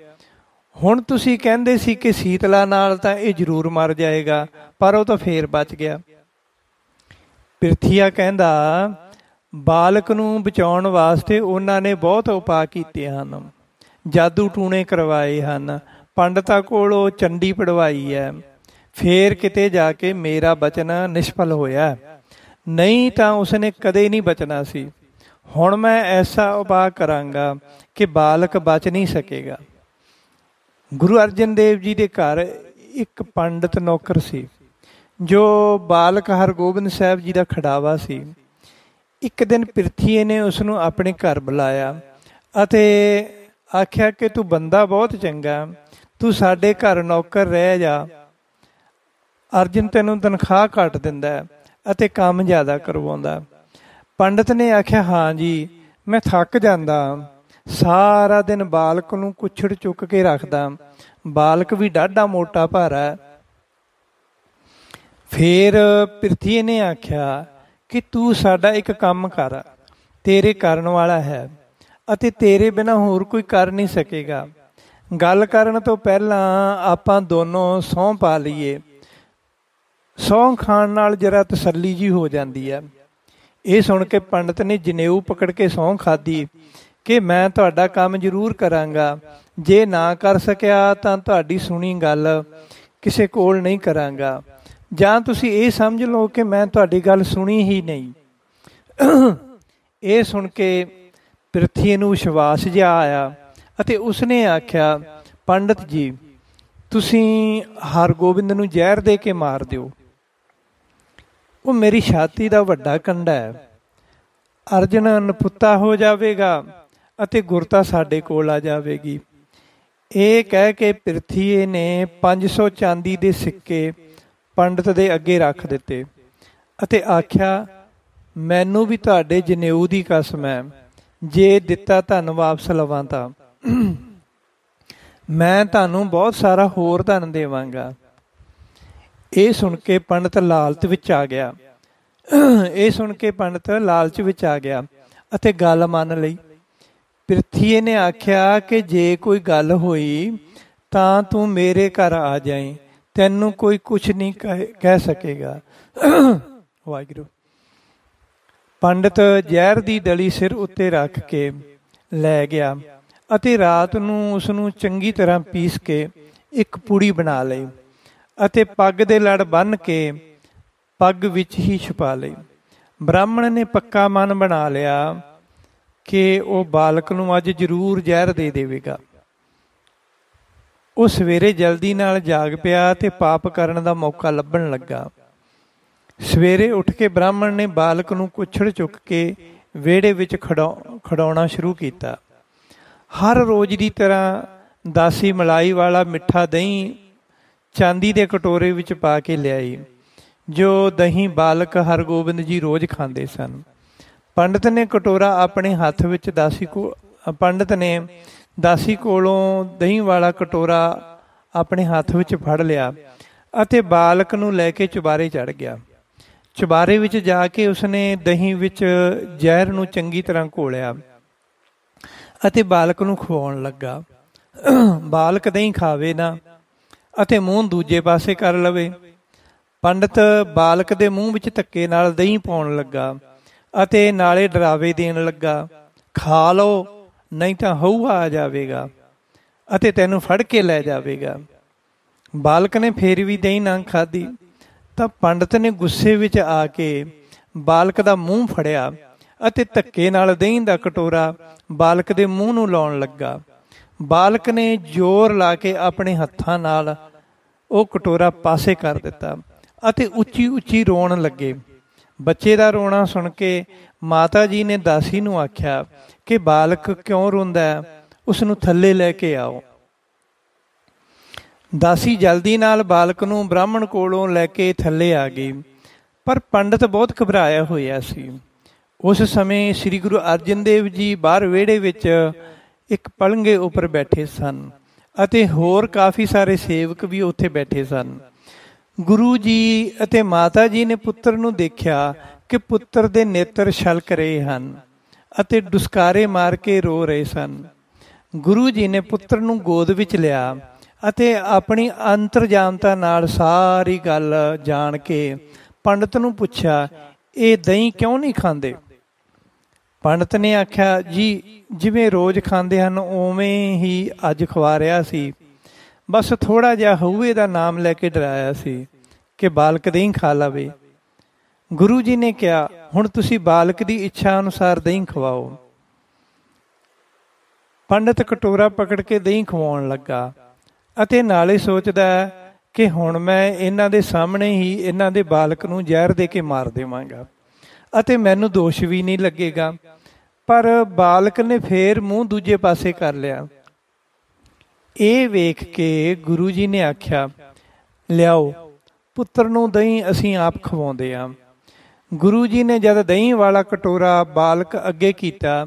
ਹੁਣ ਤੁਸੀਂ ਕਹਿੰਦੇ ਸੀ ਕਿ ਸੀਤਲਾ ਨਾਲ ਤਾਂ ਇਹ ਜ਼ਰੂਰ ਮਰ ਜਾਏਗਾ, ਪਰ ਉਹ ਤਾਂ ਫੇਰ ਬਚ ਗਿਆ। ਪ੍ਰਿਥੀਆ ਕਹਿੰਦਾ, ਬਾਲਕ ਨੂੰ ਬਚਾਉਣ ਵਾਸਤੇ ਉਹਨਾਂ ਨੇ ਬਹੁਤ ਉਪਾਅ ਕੀਤੇ ਹਨ, ਜਾਦੂ ਟੂਣੇ ਕਰਵਾਏ ਹਨ, ਪੰਡਤਾਂ ਕੋਲੋਂ ਚੰਡੀ ਪੜਵਾਈ ਹੈ, ਫੇਰ ਕਿਤੇ ਜਾ ਕੇ ਮੇਰਾ ਬਚਨ ਨਿਸ਼ਫਲ ਹੋਇਆ। ਨਹੀਂ ਤਾਂ ਉਸਨੇ ਕਦੇ ਨਹੀਂ ਬਚਣਾ ਸੀ। ਹੁਣ ਮੈਂ ਐਸਾ ਉਪਾਅ ਕਰਾਂਗਾ ਕਿ ਬਾਲਕ ਬਚ ਨਹੀਂ ਸਕੇਗਾ। ਗੁਰੂ ਅਰਜਨ ਦੇਵ ਜੀ ਦੇ ਘਰ ਇੱਕ ਪੰਡਤ ਨੌਕਰ ਸੀ ਜੋ ਬਾਲਕ ਹਰਗੋਬਿੰਦ ਸਾਹਿਬ ਜੀ ਦਾ ਖਿਡਾਵਾ ਸੀ। ਇੱਕ ਦਿਨ ਪਿਰਥੀਏ ਨੇ ਉਸ ਨੂੰ ਆਪਣੇ ਘਰ ਬੁਲਾਇਆ ਅਤੇ ਆਖਿਆ ਕਿ ਤੂੰ ਬੰਦਾ ਬਹੁਤ ਚੰਗਾ, ਤੂੰ ਸਾਡੇ ਘਰ ਨੌਕਰ ਰਹਿ ਜਾ। ਅਰਜਨ ਤੈਨੂੰ ਤਨਖਾਹ ਘੱਟ ਦਿੰਦਾ ਅਤੇ ਕੰਮ ਜ਼ਿਆਦਾ ਕਰਵਾਉਂਦਾ। ਪੰਡਤ ਨੇ ਆਖਿਆ, ਹਾਂ ਜੀ, ਮੈਂ ਥੱਕ ਜਾਂਦਾ, ਸਾਰਾ ਦਿਨ ਬਾਲਕ ਨੂੰ ਕੁੱਛੜ ਚੁੱਕ ਕੇ ਰੱਖਦਾ, ਬਾਲਕ ਵੀ ਡਾਢਾ ਮੋਟਾ ਭਾਰਾ। ਫਿਰ ਪਿਰਥੀਏ ਨੇ ਆਖਿਆ ਕਿ ਤੂੰ ਸਾਡਾ ਇੱਕ ਕੰਮ ਕਰ, ਤੇਰੇ ਕਰਨ ਵਾਲਾ ਹੈ ਅਤੇ ਤੇਰੇ ਬਿਨਾਂ ਹੋਰ ਕੋਈ ਕਰ ਨਹੀਂ ਸਕੇਗਾ। ਗੱਲ ਕਰਨ ਤੋਂ ਪਹਿਲਾਂ ਆਪਾਂ ਦੋਨੋਂ ਸਹੁੰ ਪਾ ਲਈਏ। ਸਹੁੰ ਖਾਣ ਨਾਲ ਜਰਾ ਤਸੱਲੀ ਜੀ ਹੋ ਜਾਂਦੀ ਹੈ। ਇਹ ਸੁਣ ਕੇ ਪੰਡਤ ਨੇ ਜਨੇਊ ਪਕੜ ਕੇ ਸਹੁੰ ਖਾਧੀ ਕਿ ਮੈਂ ਤੁਹਾਡਾ ਕੰਮ ਜ਼ਰੂਰ ਕਰਾਂਗਾ, ਜੇ ਨਾ ਕਰ ਸਕਿਆ ਤਾਂ ਤੁਹਾਡੀ ਸੁਣੀ ਗੱਲ ਕਿਸੇ ਕੋਲ ਨਹੀਂ ਕਰਾਂਗਾ, ਜਾਂ ਤੁਸੀਂ ਇਹ ਸਮਝ ਲਓ ਕਿ ਮੈਂ ਤੁਹਾਡੀ ਗੱਲ ਸੁਣੀ ਹੀ ਨਹੀਂ। ਇਹ ਸੁਣ ਕੇ ਪਿਰਥੀਏ ਨੂੰ ਵਿਸ਼ਵਾਸ ਜਿਹਾ ਆਇਆ ਅਤੇ ਉਸਨੇ ਆਖਿਆ, ਪੰਡਤ ਜੀ, ਤੁਸੀਂ ਹਰਗੋਬਿੰਦ ਨੂੰ ਜ਼ਹਿਰ ਦੇ ਕੇ ਮਾਰ ਦਿਓ। ਉਹ ਮੇਰੀ ਛਾਤੀ ਦਾ ਵੱਡਾ ਕੰਡਾ ਹੈ, ਅਰਜਨ ਨਪੁੱਤਾ ਹੋ ਜਾਵੇਗਾ ਅਤੇ ਗੁਰਤਾ ਸਾਡੇ ਕੋਲ ਆ ਜਾਵੇਗੀ। ਇਹ ਕਹਿ ਕੇ ਪਿਰਥੀਏ ਨੇ 500 ਚਾਂਦੀ ਦੇ ਸਿੱਕੇ ਪੰਡਤ ਦੇ ਅੱਗੇ ਰੱਖ ਦਿੱਤੇ ਅਤੇ ਆਖਿਆ, ਮੈਨੂੰ ਵੀ ਤੁਹਾਡੇ ਜਨੇਊ ਦੀ ਕਸਮ ਹੈ, ਜੇ ਦਿੱਤਾ ਧਨ ਵਾਪਸ ਲਵਾਂ ਤਾਂ ਮੈਂ ਤੁਹਾਨੂੰ ਬਹੁਤ ਸਾਰਾ ਹੋਰ ਧਨ ਦੇਵਾਂਗਾ। ਇਹ ਸੁਣ ਕੇ ਪੰਡਤ ਲਾਲਚ ਵਿੱਚ ਆ ਗਿਆ ਅਤੇ ਗੱਲ ਮੰਨ ਲਈ। ਪਿਰਥੀਏ ਨੇ ਆਖਿਆ ਕਿ ਜੇ ਕੋਈ ਗੱਲ ਹੋਈ ਤਾਂ ਤੂੰ ਮੇਰੇ ਘਰ ਆ ਜਾਈਂ, ਤੈਨੂੰ ਕੋਈ ਕੁਛ ਨਹੀਂ ਕਹਿ ਸਕੇਗਾ। ਵਾਹਿਗੁਰੂ। ਪੰਡਤ ਜ਼ਹਿਰ ਦੀ ਡਲੀ ਸਿਰ ਉੱਤੇ ਰੱਖ ਕੇ ਲੈ ਗਿਆ ਅਤੇ ਰਾਤ ਨੂੰ ਉਸਨੂੰ ਚੰਗੀ ਤਰ੍ਹਾਂ ਪੀਸ ਕੇ ਇੱਕ ਪੁੜੀ ਬਣਾ ਲਈ ਅਤੇ ਪੱਗ ਦੇ ਲੜ ਬੰਨ੍ਹ ਕੇ ਪੱਗ ਵਿੱਚ ਹੀ ਛੁਪਾ ਲਈ। ਬ੍ਰਾਹਮਣ ਨੇ ਪੱਕਾ ਮਨ ਬਣਾ ਲਿਆ ਕਿ ਉਹ ਬਾਲਕ ਨੂੰ ਅੱਜ ਜ਼ਰੂਰ ਜ਼ਹਿਰ ਦੇ ਦੇਵੇਗਾ। ਉਹ ਸਵੇਰੇ ਜਲਦੀ ਨਾਲ ਜਾਗ ਪਿਆ ਤੇ ਪਾਪ ਕਰਨ ਦਾ ਮੌਕਾ ਲੱਭਣ ਲੱਗਾ। ਸਵੇਰੇ ਉੱਠ ਕੇ ਬ੍ਰਾਹਮਣ ਨੇ ਬਾਲਕ ਨੂੰ ਕੁੱਛੜ ਚੁੱਕ ਕੇ ਵਿਹੜੇ ਵਿੱਚ ਖੜਾਉਣਾ ਸ਼ੁਰੂ ਕੀਤਾ। ਹਰ ਰੋਜ਼ ਦੀ ਤਰ੍ਹਾਂ ਦਾਸੀ ਮਲਾਈ ਵਾਲਾ ਮਿੱਠਾ ਦਹੀਂ ਚਾਂਦੀ ਦੇ ਕਟੋਰੇ ਵਿੱਚ ਪਾ ਕੇ ਲਿਆਈ, ਜੋ ਦਹੀਂ ਬਾਲਕ ਹਰਗੋਬਿੰਦ ਜੀ ਰੋਜ਼ ਖਾਂਦੇ ਸਨ। ਪੰਡਤ ਨੇ ਕਟੋਰਾ ਆਪਣੇ ਹੱਥ ਵਿੱਚ ਦਾਸੀ ਕੋਲੋਂ ਦਹੀਂ ਵਾਲਾ ਕਟੋਰਾ ਆਪਣੇ ਹੱਥ ਵਿੱਚ ਫੜ ਲਿਆ ਅਤੇ ਬਾਲਕ ਨੂੰ ਲੈ ਕੇ ਚੁਬਾਰੇ ਚੜ੍ਹ ਗਿਆ। ਚੁਬਾਰੇ ਵਿੱਚ ਜਾ ਕੇ ਉਸਨੇ ਦਹੀਂ ਵਿੱਚ ਜ਼ਹਿਰ ਨੂੰ ਚੰਗੀ ਤਰ੍ਹਾਂ ਘੋਲਿਆ ਅਤੇ ਬਾਲਕ ਨੂੰ ਖਵਾਉਣ ਲੱਗਾ। ਬਾਲਕ ਦਹੀਂ ਖਾਵੇ ਨਾ ਅਤੇ ਮੂੰਹ ਦੂਜੇ ਪਾਸੇ ਕਰ ਲਵੇ। ਪੰਡਤ ਬਾਲਕ ਦੇ ਮੂੰਹ ਵਿੱਚ ਧੱਕੇ ਨਾਲ ਦਹੀਂ ਪਾਉਣ ਲੱਗਾ ਅਤੇ ਨਾਲੇ ਡਰਾਵੇ ਦੇਣ ਲੱਗਾ, ਖਾ ਲਓ ਨਹੀਂ ਤਾਂ ਹਊਆ ਆ ਜਾਵੇਗਾ ਅਤੇ ਤੈਨੂੰ ਫੜ ਕੇ ਲੈ ਜਾਵੇਗਾ। ਬਾਲਕ ਨੇ ਫੇਰ ਵੀ ਦਹੀਂ ਨਾ ਖਾਧੀ ਤਾਂ ਪੰਡਤ ਨੇ ਗੁੱਸੇ ਵਿੱਚ ਆ ਕੇ ਬਾਲਕ ਦਾ ਮੂੰਹ ਫੜਿਆ ਅਤੇ ਧੱਕੇ ਨਾਲ ਦਹੀਂ ਦਾ ਕਟੋਰਾ ਬਾਲਕ ਦੇ ਮੂੰਹ ਨੂੰ ਲਾਉਣ ਲੱਗਾ। ਬਾਲਕ ਨੇ ਜ਼ੋਰ ਲਾ ਕੇ ਆਪਣੇ ਹੱਥਾਂ ਨਾਲ ਉਹ ਕਟੋਰਾ ਪਾਸੇ ਕਰ ਦਿੱਤਾ ਅਤੇ ਉੱਚੀ ਉੱਚੀ ਰੋਣ ਲੱਗੇ। ਬੱਚੇ ਦਾ ਰੋਣਾ ਸੁਣ ਕੇ ਮਾਤਾ ਜੀ ਨੇ ਦਾਸੀ ਨੂੰ ਆਖਿਆ ਕਿ ਬਾਲਕ ਕਿਉਂ ਰੋਂਦਾ ਹੈ, ਉਸ ਨੂੰ ਥੱਲੇ ਲੈ ਕੇ ਆਓ। ਦਾਸੀ ਜਲਦੀ ਨਾਲ ਬਾਲਕ ਨੂੰ ਬ੍ਰਾਹਮਣ ਕੋਲੋਂ ਲੈ ਕੇ ਥੱਲੇ ਆ ਗਈ, ਪਰ ਪੰਡਤ ਬਹੁਤ ਘਬਰਾਇਆ ਹੋਇਆ ਸੀ। ਉਸ ਸਮੇਂ ਸ੍ਰੀ ਗੁਰੂ ਅਰਜਨ ਦੇਵ ਜੀ ਬਾਹਰ ਵਿਹੜੇ ਵਿੱਚ ਇੱਕ ਪਲੰਘੇ ਉੱਪਰ ਬੈਠੇ ਸਨ ਅਤੇ ਹੋਰ ਕਾਫੀ ਸਾਰੇ ਸੇਵਕ ਵੀ ਉੱਥੇ ਬੈਠੇ ਸਨ। ਗੁਰੂ ਜੀ ਅਤੇ ਮਾਤਾ ਜੀ ਨੇ ਪੁੱਤਰ ਨੂੰ ਦੇਖਿਆ ਕਿ ਪੁੱਤਰ ਦੇ ਨੇਤਰ ਛਲਕ ਰਹੇ ਹਨ ਅਤੇ ਡੁਸਕਾਰੇ ਮਾਰ ਕੇ ਰੋ ਰਹੇ ਸਨ। ਗੁਰੂ ਜੀ ਨੇ ਪੁੱਤਰ ਨੂੰ ਗੋਦ ਵਿੱਚ ਲਿਆ ਅਤੇ ਆਪਣੀ ਅੰਤਰਜਾਮਤਾ ਨਾਲ ਸਾਰੀ ਗੱਲ ਜਾਣ ਕੇ ਪੰਡਤ ਨੂੰ ਪੁੱਛਿਆ, ਇਹ ਦਹੀਂ ਕਿਉਂ ਨਹੀਂ ਖਾਂਦੇ? ਪੰਡਤ ਨੇ ਆਖਿਆ, ਜੀ ਜਿਵੇਂ ਰੋਜ਼ ਖਾਂਦੇ ਹਨ ਉਵੇਂ ਹੀ ਅੱਜ ਖਵਾ ਰਿਹਾ ਸੀ, ਬਸ ਥੋੜ੍ਹਾ ਜਿਹਾ ਹਊਏ ਦਾ ਨਾਮ ਲੈ ਕੇ ਡਰਾਇਆ ਸੀ ਕਿ ਬਾਲਕ ਦਹੀਂ ਖਾ ਲਵੇ। ਗੁਰੂ ਜੀ ਨੇ ਕਿਹਾ, ਹੁਣ ਤੁਸੀਂ ਬਾਲਕ ਦੀ ਇੱਛਾ ਅਨੁਸਾਰ ਦਹੀਂ ਖਵਾਓ। ਪੰਡਤ ਕਟੋਰਾ ਪਕੜ ਕੇ ਦਹੀਂ ਖਵਾਉਣ ਲੱਗਾ ਅਤੇ ਨਾਲੇ ਸੋਚਦਾ ਕਿ ਹੁਣ ਮੈਂ ਇਹਨਾਂ ਦੇ ਸਾਹਮਣੇ ਹੀ ਇਹਨਾਂ ਦੇ ਬਾਲਕ ਨੂੰ ਜ਼ਹਿਰ ਦੇ ਕੇ ਮਾਰ ਦੇਵਾਂਗਾ ਅਤੇ ਮੈਨੂੰ ਦੋਸ਼ ਵੀ ਨਹੀਂ ਲੱਗੇਗਾ। ਪਰ ਬਾਲਕ ਨੇ ਫੇਰ ਮੂੰਹ ਦੂਜੇ ਪਾਸੇ ਕਰ ਲਿਆ। ਇਹ ਵੇਖ ਕੇ ਗੁਰੂ ਜੀ ਨੇ ਆਖਿਆ, ਲਿਆਓ, ਪੁੱਤਰ ਨੂੰ ਦਹੀਂ ਅਸੀਂ ਆਪ ਖਵਾਉਂਦੇ ਹਾਂ। ਗੁਰੂ ਜੀ ਨੇ ਜਦ ਦਹੀਂ ਵਾਲਾ ਕਟੋਰਾ ਬਾਲਕ ਅੱਗੇ ਕੀਤਾ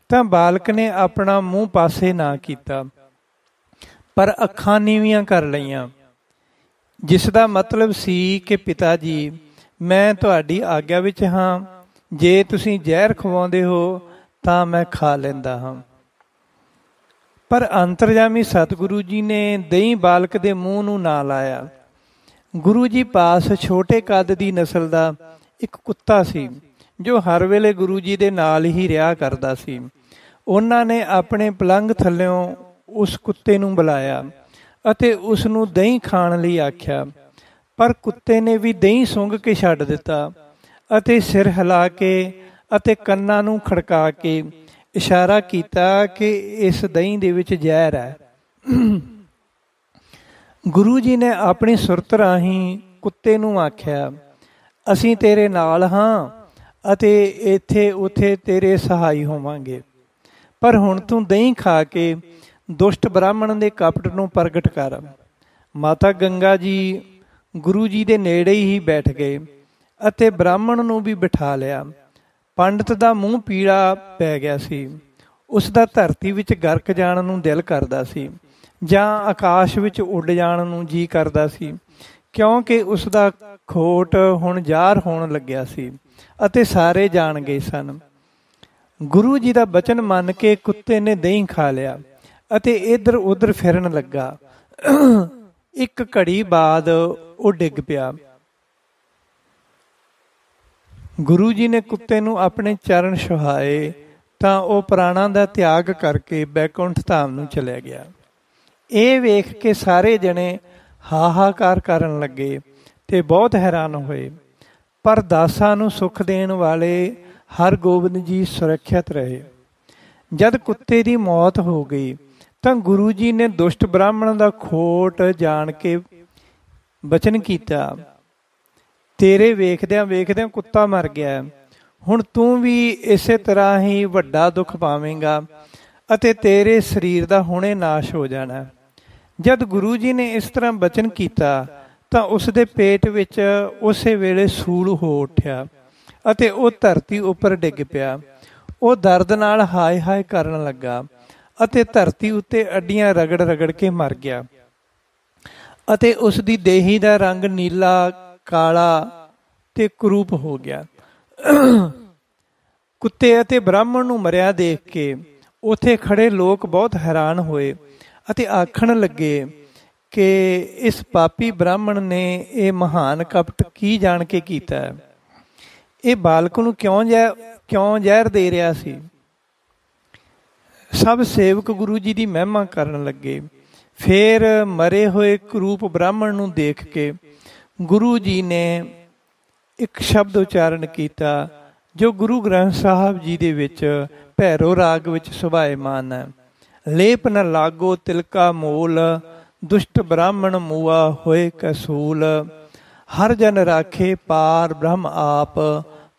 ਤਾਂ ਬਾਲਕ ਨੇ ਆਪਣਾ ਮੂੰਹ ਪਾਸੇ ਨਾ ਕੀਤਾ, ਪਰ ਅੱਖਾਂ ਨੀਵੀਆਂ ਕਰ ਲਈਆਂ, ਜਿਸ ਦਾ ਮਤਲਬ ਸੀ ਕਿ ਪਿਤਾ ਜੀ, ਮੈਂ ਤੁਹਾਡੀ ਆਗਿਆ ਵਿੱਚ ਹਾਂ, ਜੇ ਤੁਸੀਂ ਜ਼ਹਿਰ ਖਵਾਉਂਦੇ ਹੋ ਤਾਂ ਮੈਂ ਖਾ ਲੈਂਦਾ ਹਾਂ। ਪਰ ਅੰਤਰਜਾਮੀ ਸਤਿਗੁਰੂ ਜੀ ਨੇ ਦਹੀਂ ਬਾਲਕ ਦੇ ਮੂੰਹ ਨੂੰ ਨਾ ਲਾਇਆ। ਗੁਰੂ ਜੀ ਪਾਸ ਛੋਟੇ ਕੱਦ ਦੀ ਨਸਲ ਦਾ ਇੱਕ ਕੁੱਤਾ ਸੀ ਜੋ ਹਰ ਵੇਲੇ ਗੁਰੂ ਜੀ ਦੇ ਨਾਲ ਹੀ ਰਿਹਾ ਕਰਦਾ ਸੀ। ਉਹਨਾਂ ਨੇ ਆਪਣੇ ਪਲੰਘ ਥੱਲਿਓਂ ਉਸ ਕੁੱਤੇ ਨੂੰ ਬੁਲਾਇਆ ਅਤੇ ਉਸ ਨੂੰ ਦਹੀਂ ਖਾਣ ਲਈ ਆਖਿਆ, ਪਰ ਕੁੱਤੇ ਨੇ ਵੀ ਦਹੀਂ ਸੁੰਘ ਕੇ ਛੱਡ ਦਿੱਤਾ ਅਤੇ ਸਿਰ ਹਿਲਾ ਕੇ ਅਤੇ ਕੰਨਾਂ ਨੂੰ ਖੜਕਾ ਕੇ ਇਸ਼ਾਰਾ ਕੀਤਾ ਕਿ ਇਸ ਦਹੀਂ ਦੇ ਵਿੱਚ ਜ਼ਹਿਰ ਹੈ। ਗੁਰੂ ਜੀ ਨੇ ਆਪਣੀ ਸੁਰਤ ਰਾਹੀਂ ਕੁੱਤੇ ਨੂੰ ਆਖਿਆ, ਅਸੀਂ ਤੇਰੇ ਨਾਲ ਹਾਂ ਅਤੇ ਇੱਥੇ ਉੱਥੇ ਤੇਰੇ ਸਹਾਈ ਹੋਵਾਂਗੇ, ਪਰ ਹੁਣ ਤੂੰ ਦਹੀਂ ਖਾ ਕੇ ਦੁਸ਼ਟ ਬ੍ਰਾਹਮਣ ਦੇ ਕਪਟ ਨੂੰ ਪ੍ਰਗਟ ਕਰ। ਮਾਤਾ ਗੰਗਾ ਜੀ ਗੁਰੂ ਜੀ ਦੇ ਨੇੜੇ ਹੀ ਬੈਠ ਗਏ ਅਤੇ ਬ੍ਰਾਹਮਣ ਨੂੰ ਵੀ ਬਿਠਾ ਲਿਆ। ਪੰਡਤ ਦਾ ਮੂੰਹ ਪੀਲਾ ਪੈ ਗਿਆ ਸੀ। ਉਸ ਦਾ ਧਰਤੀ ਵਿੱਚ ਗਰਕ ਜਾਣ ਨੂੰ ਦਿਲ ਕਰਦਾ ਸੀ ਜਾਂ ਆਕਾਸ਼ ਵਿੱਚ ਉੱਡ ਜਾਣ ਨੂੰ ਜੀ ਕਰਦਾ ਸੀ, ਕਿਉਂਕਿ ਉਸ ਦਾ ਖੋਟ ਹੁਣ ਜ਼ਾਹਰ ਹੋਣ ਲੱਗਿਆ ਸੀ ਅਤੇ ਸਾਰੇ ਜਾਣ ਗਏ ਸਨ। ਗੁਰੂ ਜੀ ਦਾ ਬਚਨ ਮੰਨ ਕੇ ਕੁੱਤੇ ਨੇ ਦਹੀਂ ਖਾ ਲਿਆ ਅਤੇ ਇੱਧਰ ਉੱਧਰ ਫਿਰਨ ਲੱਗਾ। ਇੱਕ ਘੜੀ ਬਾਅਦ ਉਹ ਡਿੱਗ ਪਿਆ। ਗੁਰੂ ਜੀ ਨੇ ਕੁੱਤੇ ਨੂੰ ਆਪਣੇ ਚਰਨ ਛੁਹਾਏ ਤਾਂ ਉਹ ਪ੍ਰਾਣਾਂ ਦਾ ਤਿਆਗ ਕਰਕੇ ਬੈਕੁੰਠ ਧਾਮ ਨੂੰ ਚਲਿਆ ਗਿਆ। ਇਹ ਵੇਖ ਕੇ ਸਾਰੇ ਜਣੇ ਹਾਹਾਕਾਰ ਕਰਨ ਲੱਗੇ ਤੇ ਬਹੁਤ ਹੈਰਾਨ ਹੋਏ, ਪਰ ਦਾਸਾਂ ਨੂੰ ਸੁੱਖ ਦੇਣ ਵਾਲੇ ਹਰਗੋਬਿੰਦ ਜੀ ਸੁਰੱਖਿਅਤ ਰਹੇ। ਜਦ ਕੁੱਤੇ ਦੀ ਮੌਤ ਹੋ ਗਈ ਤਾਂ ਗੁਰੂ ਜੀ ਨੇ ਦੁਸ਼ਟ ਬ੍ਰਾਹਮਣ ਦਾ ਖੋਟ ਜਾਣ ਕੇ ਬਚਨ ਕੀਤਾ, ਤੇਰੇ ਵੇਖਦਿਆਂ ਵੇਖਦਿਆਂ ਕੁੱਤਾ ਮਰ ਗਿਆ, ਹੁਣ ਤੂੰ ਵੀ ਇਸੇ ਤਰ੍ਹਾਂ ਹੀ ਵੱਡਾ ਦੁੱਖ ਪਾਵੇਂਗਾ ਅਤੇ ਤੇਰੇ ਸਰੀਰ ਦਾ ਹੁਣੇ ਨਾਸ਼ ਹੋ ਜਾਣਾ। ਜਦ ਗੁਰੂ ਜੀ ਨੇ ਇਸ ਤਰ੍ਹਾਂ ਬਚਨ ਕੀਤਾ ਤਾਂ ਉਸ ਦੇ ਪੇਟ ਵਿੱਚ ਉਸੇ ਵੇਲੇ ਸੂਲ ਹੋ ਉੱਠਿਆ ਅਤੇ ਉਹ ਧਰਤੀ ਉੱਪਰ ਡਿੱਗ ਪਿਆ। ਉਹ ਦਰਦ ਨਾਲ ਹਾਏ ਹਾਏ ਕਰਨ ਲੱਗਾ ਅਤੇ ਧਰਤੀ ਉੱਤੇ ਅੱਡੀਆਂ ਰਗੜ ਰਗੜ ਕੇ ਮਰ ਗਿਆ ਅਤੇ ਉਸ ਦੀ ਦੇਹੀ ਦਾ ਰੰਗ ਨੀਲਾ, ਕਾਲਾ ਤੇ ਕਰੂਪ ਹੋ ਗਿਆ। ਕੁੱਤੇ ਅਤੇ ਬ੍ਰਾਹਮਣ ਨੂੰ ਮਰਿਆ ਦੇਖ ਕੇ ਉੱਥੇ ਖੜੇ ਲੋਕ ਬਹੁਤ ਹੈਰਾਨ ਹੋਏ ਅਤੇ ਆਖਣ ਲੱਗੇ ਕਿ ਇਸ ਪਾਪੀ ਬ੍ਰਾਹਮਣ ਨੇ ਇਹ ਮਹਾਨ ਕਪਟ ਕੀ ਜਾਣ ਕੇ ਕੀਤਾ ਹੈ। ਇਹ ਬਾਲਕ ਨੂੰ ਕਿਉਂ ਜ਼ਹਿਰ ਦੇ ਰਿਹਾ ਸੀ। ਸਭ ਸੇਵਕ ਗੁਰੂ ਜੀ ਦੀ ਮਹਿਮਾ ਕਰਨ ਲੱਗੇ। ਫੇਰ ਮਰੇ ਹੋਏ ਕਰੂਪ ਬ੍ਰਾਹਮਣ ਨੂੰ ਦੇਖ ਕੇ ਗੁਰੂ ਜੀ ਨੇ ਇੱਕ ਸ਼ਬਦ ਉਚਾਰਨ ਕੀਤਾ ਜੋ ਗੁਰੂ ਗ੍ਰੰਥ ਸਾਹਿਬ ਜੀ ਦੇ ਵਿੱਚ ਭੈਰੋ ਰਾਗ ਵਿੱਚ ਸੁਭਾਏਮਾਨ ਹੈ। ਲੇਪ ਨ ਲਾਗੋ ਤਿਲਕਾ ਮੂਲ, ਦੁਸ਼ਟ ਬ੍ਰਾਹਮਣ ਮੂਆ ਹੋਏ ਕਸੂਲ, ਹਰ ਜਨ ਰਾਖੇ ਪਾਰ ਬ੍ਰਹਮ ਆਪ,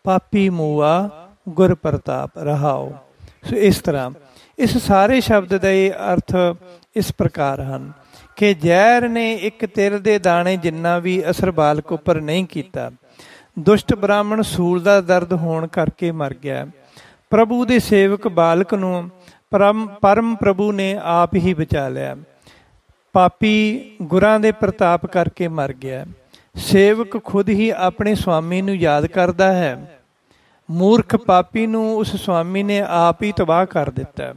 ਪਾਪੀ ਮੂਆ ਗੁਰ ਪ੍ਰਤਾਪ ਰਹਾਓ। ਸੋ ਇਸ ਤਰ੍ਹਾਂ ਇਸ ਸਾਰੇ ਸ਼ਬਦ ਦੇ ਅਰਥ ਇਸ ਪ੍ਰਕਾਰ ਹਨ ਕਿ ਜ਼ਹਿਰ ਨੇ ਇੱਕ ਤਿਲ ਦੇ ਦਾਣੇ ਜਿੰਨਾ ਵੀ ਅਸਰ ਬਾਲਕ ਉੱਪਰ ਨਹੀਂ ਕੀਤਾ। ਦੁਸ਼ਟ ਬ੍ਰਾਹਮਣ ਸੂਲ ਦਾ ਦਰਦ ਹੋਣ ਕਰਕੇ ਮਰ ਗਿਆ। ਪ੍ਰਭੂ ਦੇ ਸੇਵਕ ਬਾਲਕ ਨੂੰ ਪਰਮ ਪ੍ਰਭੂ ਨੇ ਆਪ ਹੀ ਬਚਾ ਲਿਆ। ਪਾਪੀ ਗੁਰਾਂ ਦੇ ਪ੍ਰਤਾਪ ਕਰਕੇ ਮਰ ਗਿਆ। ਸੇਵਕ ਖੁਦ ਹੀ ਆਪਣੇ ਸੁਆਮੀ ਨੂੰ ਯਾਦ ਕਰਦਾ ਹੈ। ਮੂਰਖ ਪਾਪੀ ਨੂੰ ਉਸ ਸੁਆਮੀ ਨੇ ਆਪ ਹੀ ਤਬਾਹ ਕਰ ਦਿੱਤਾ।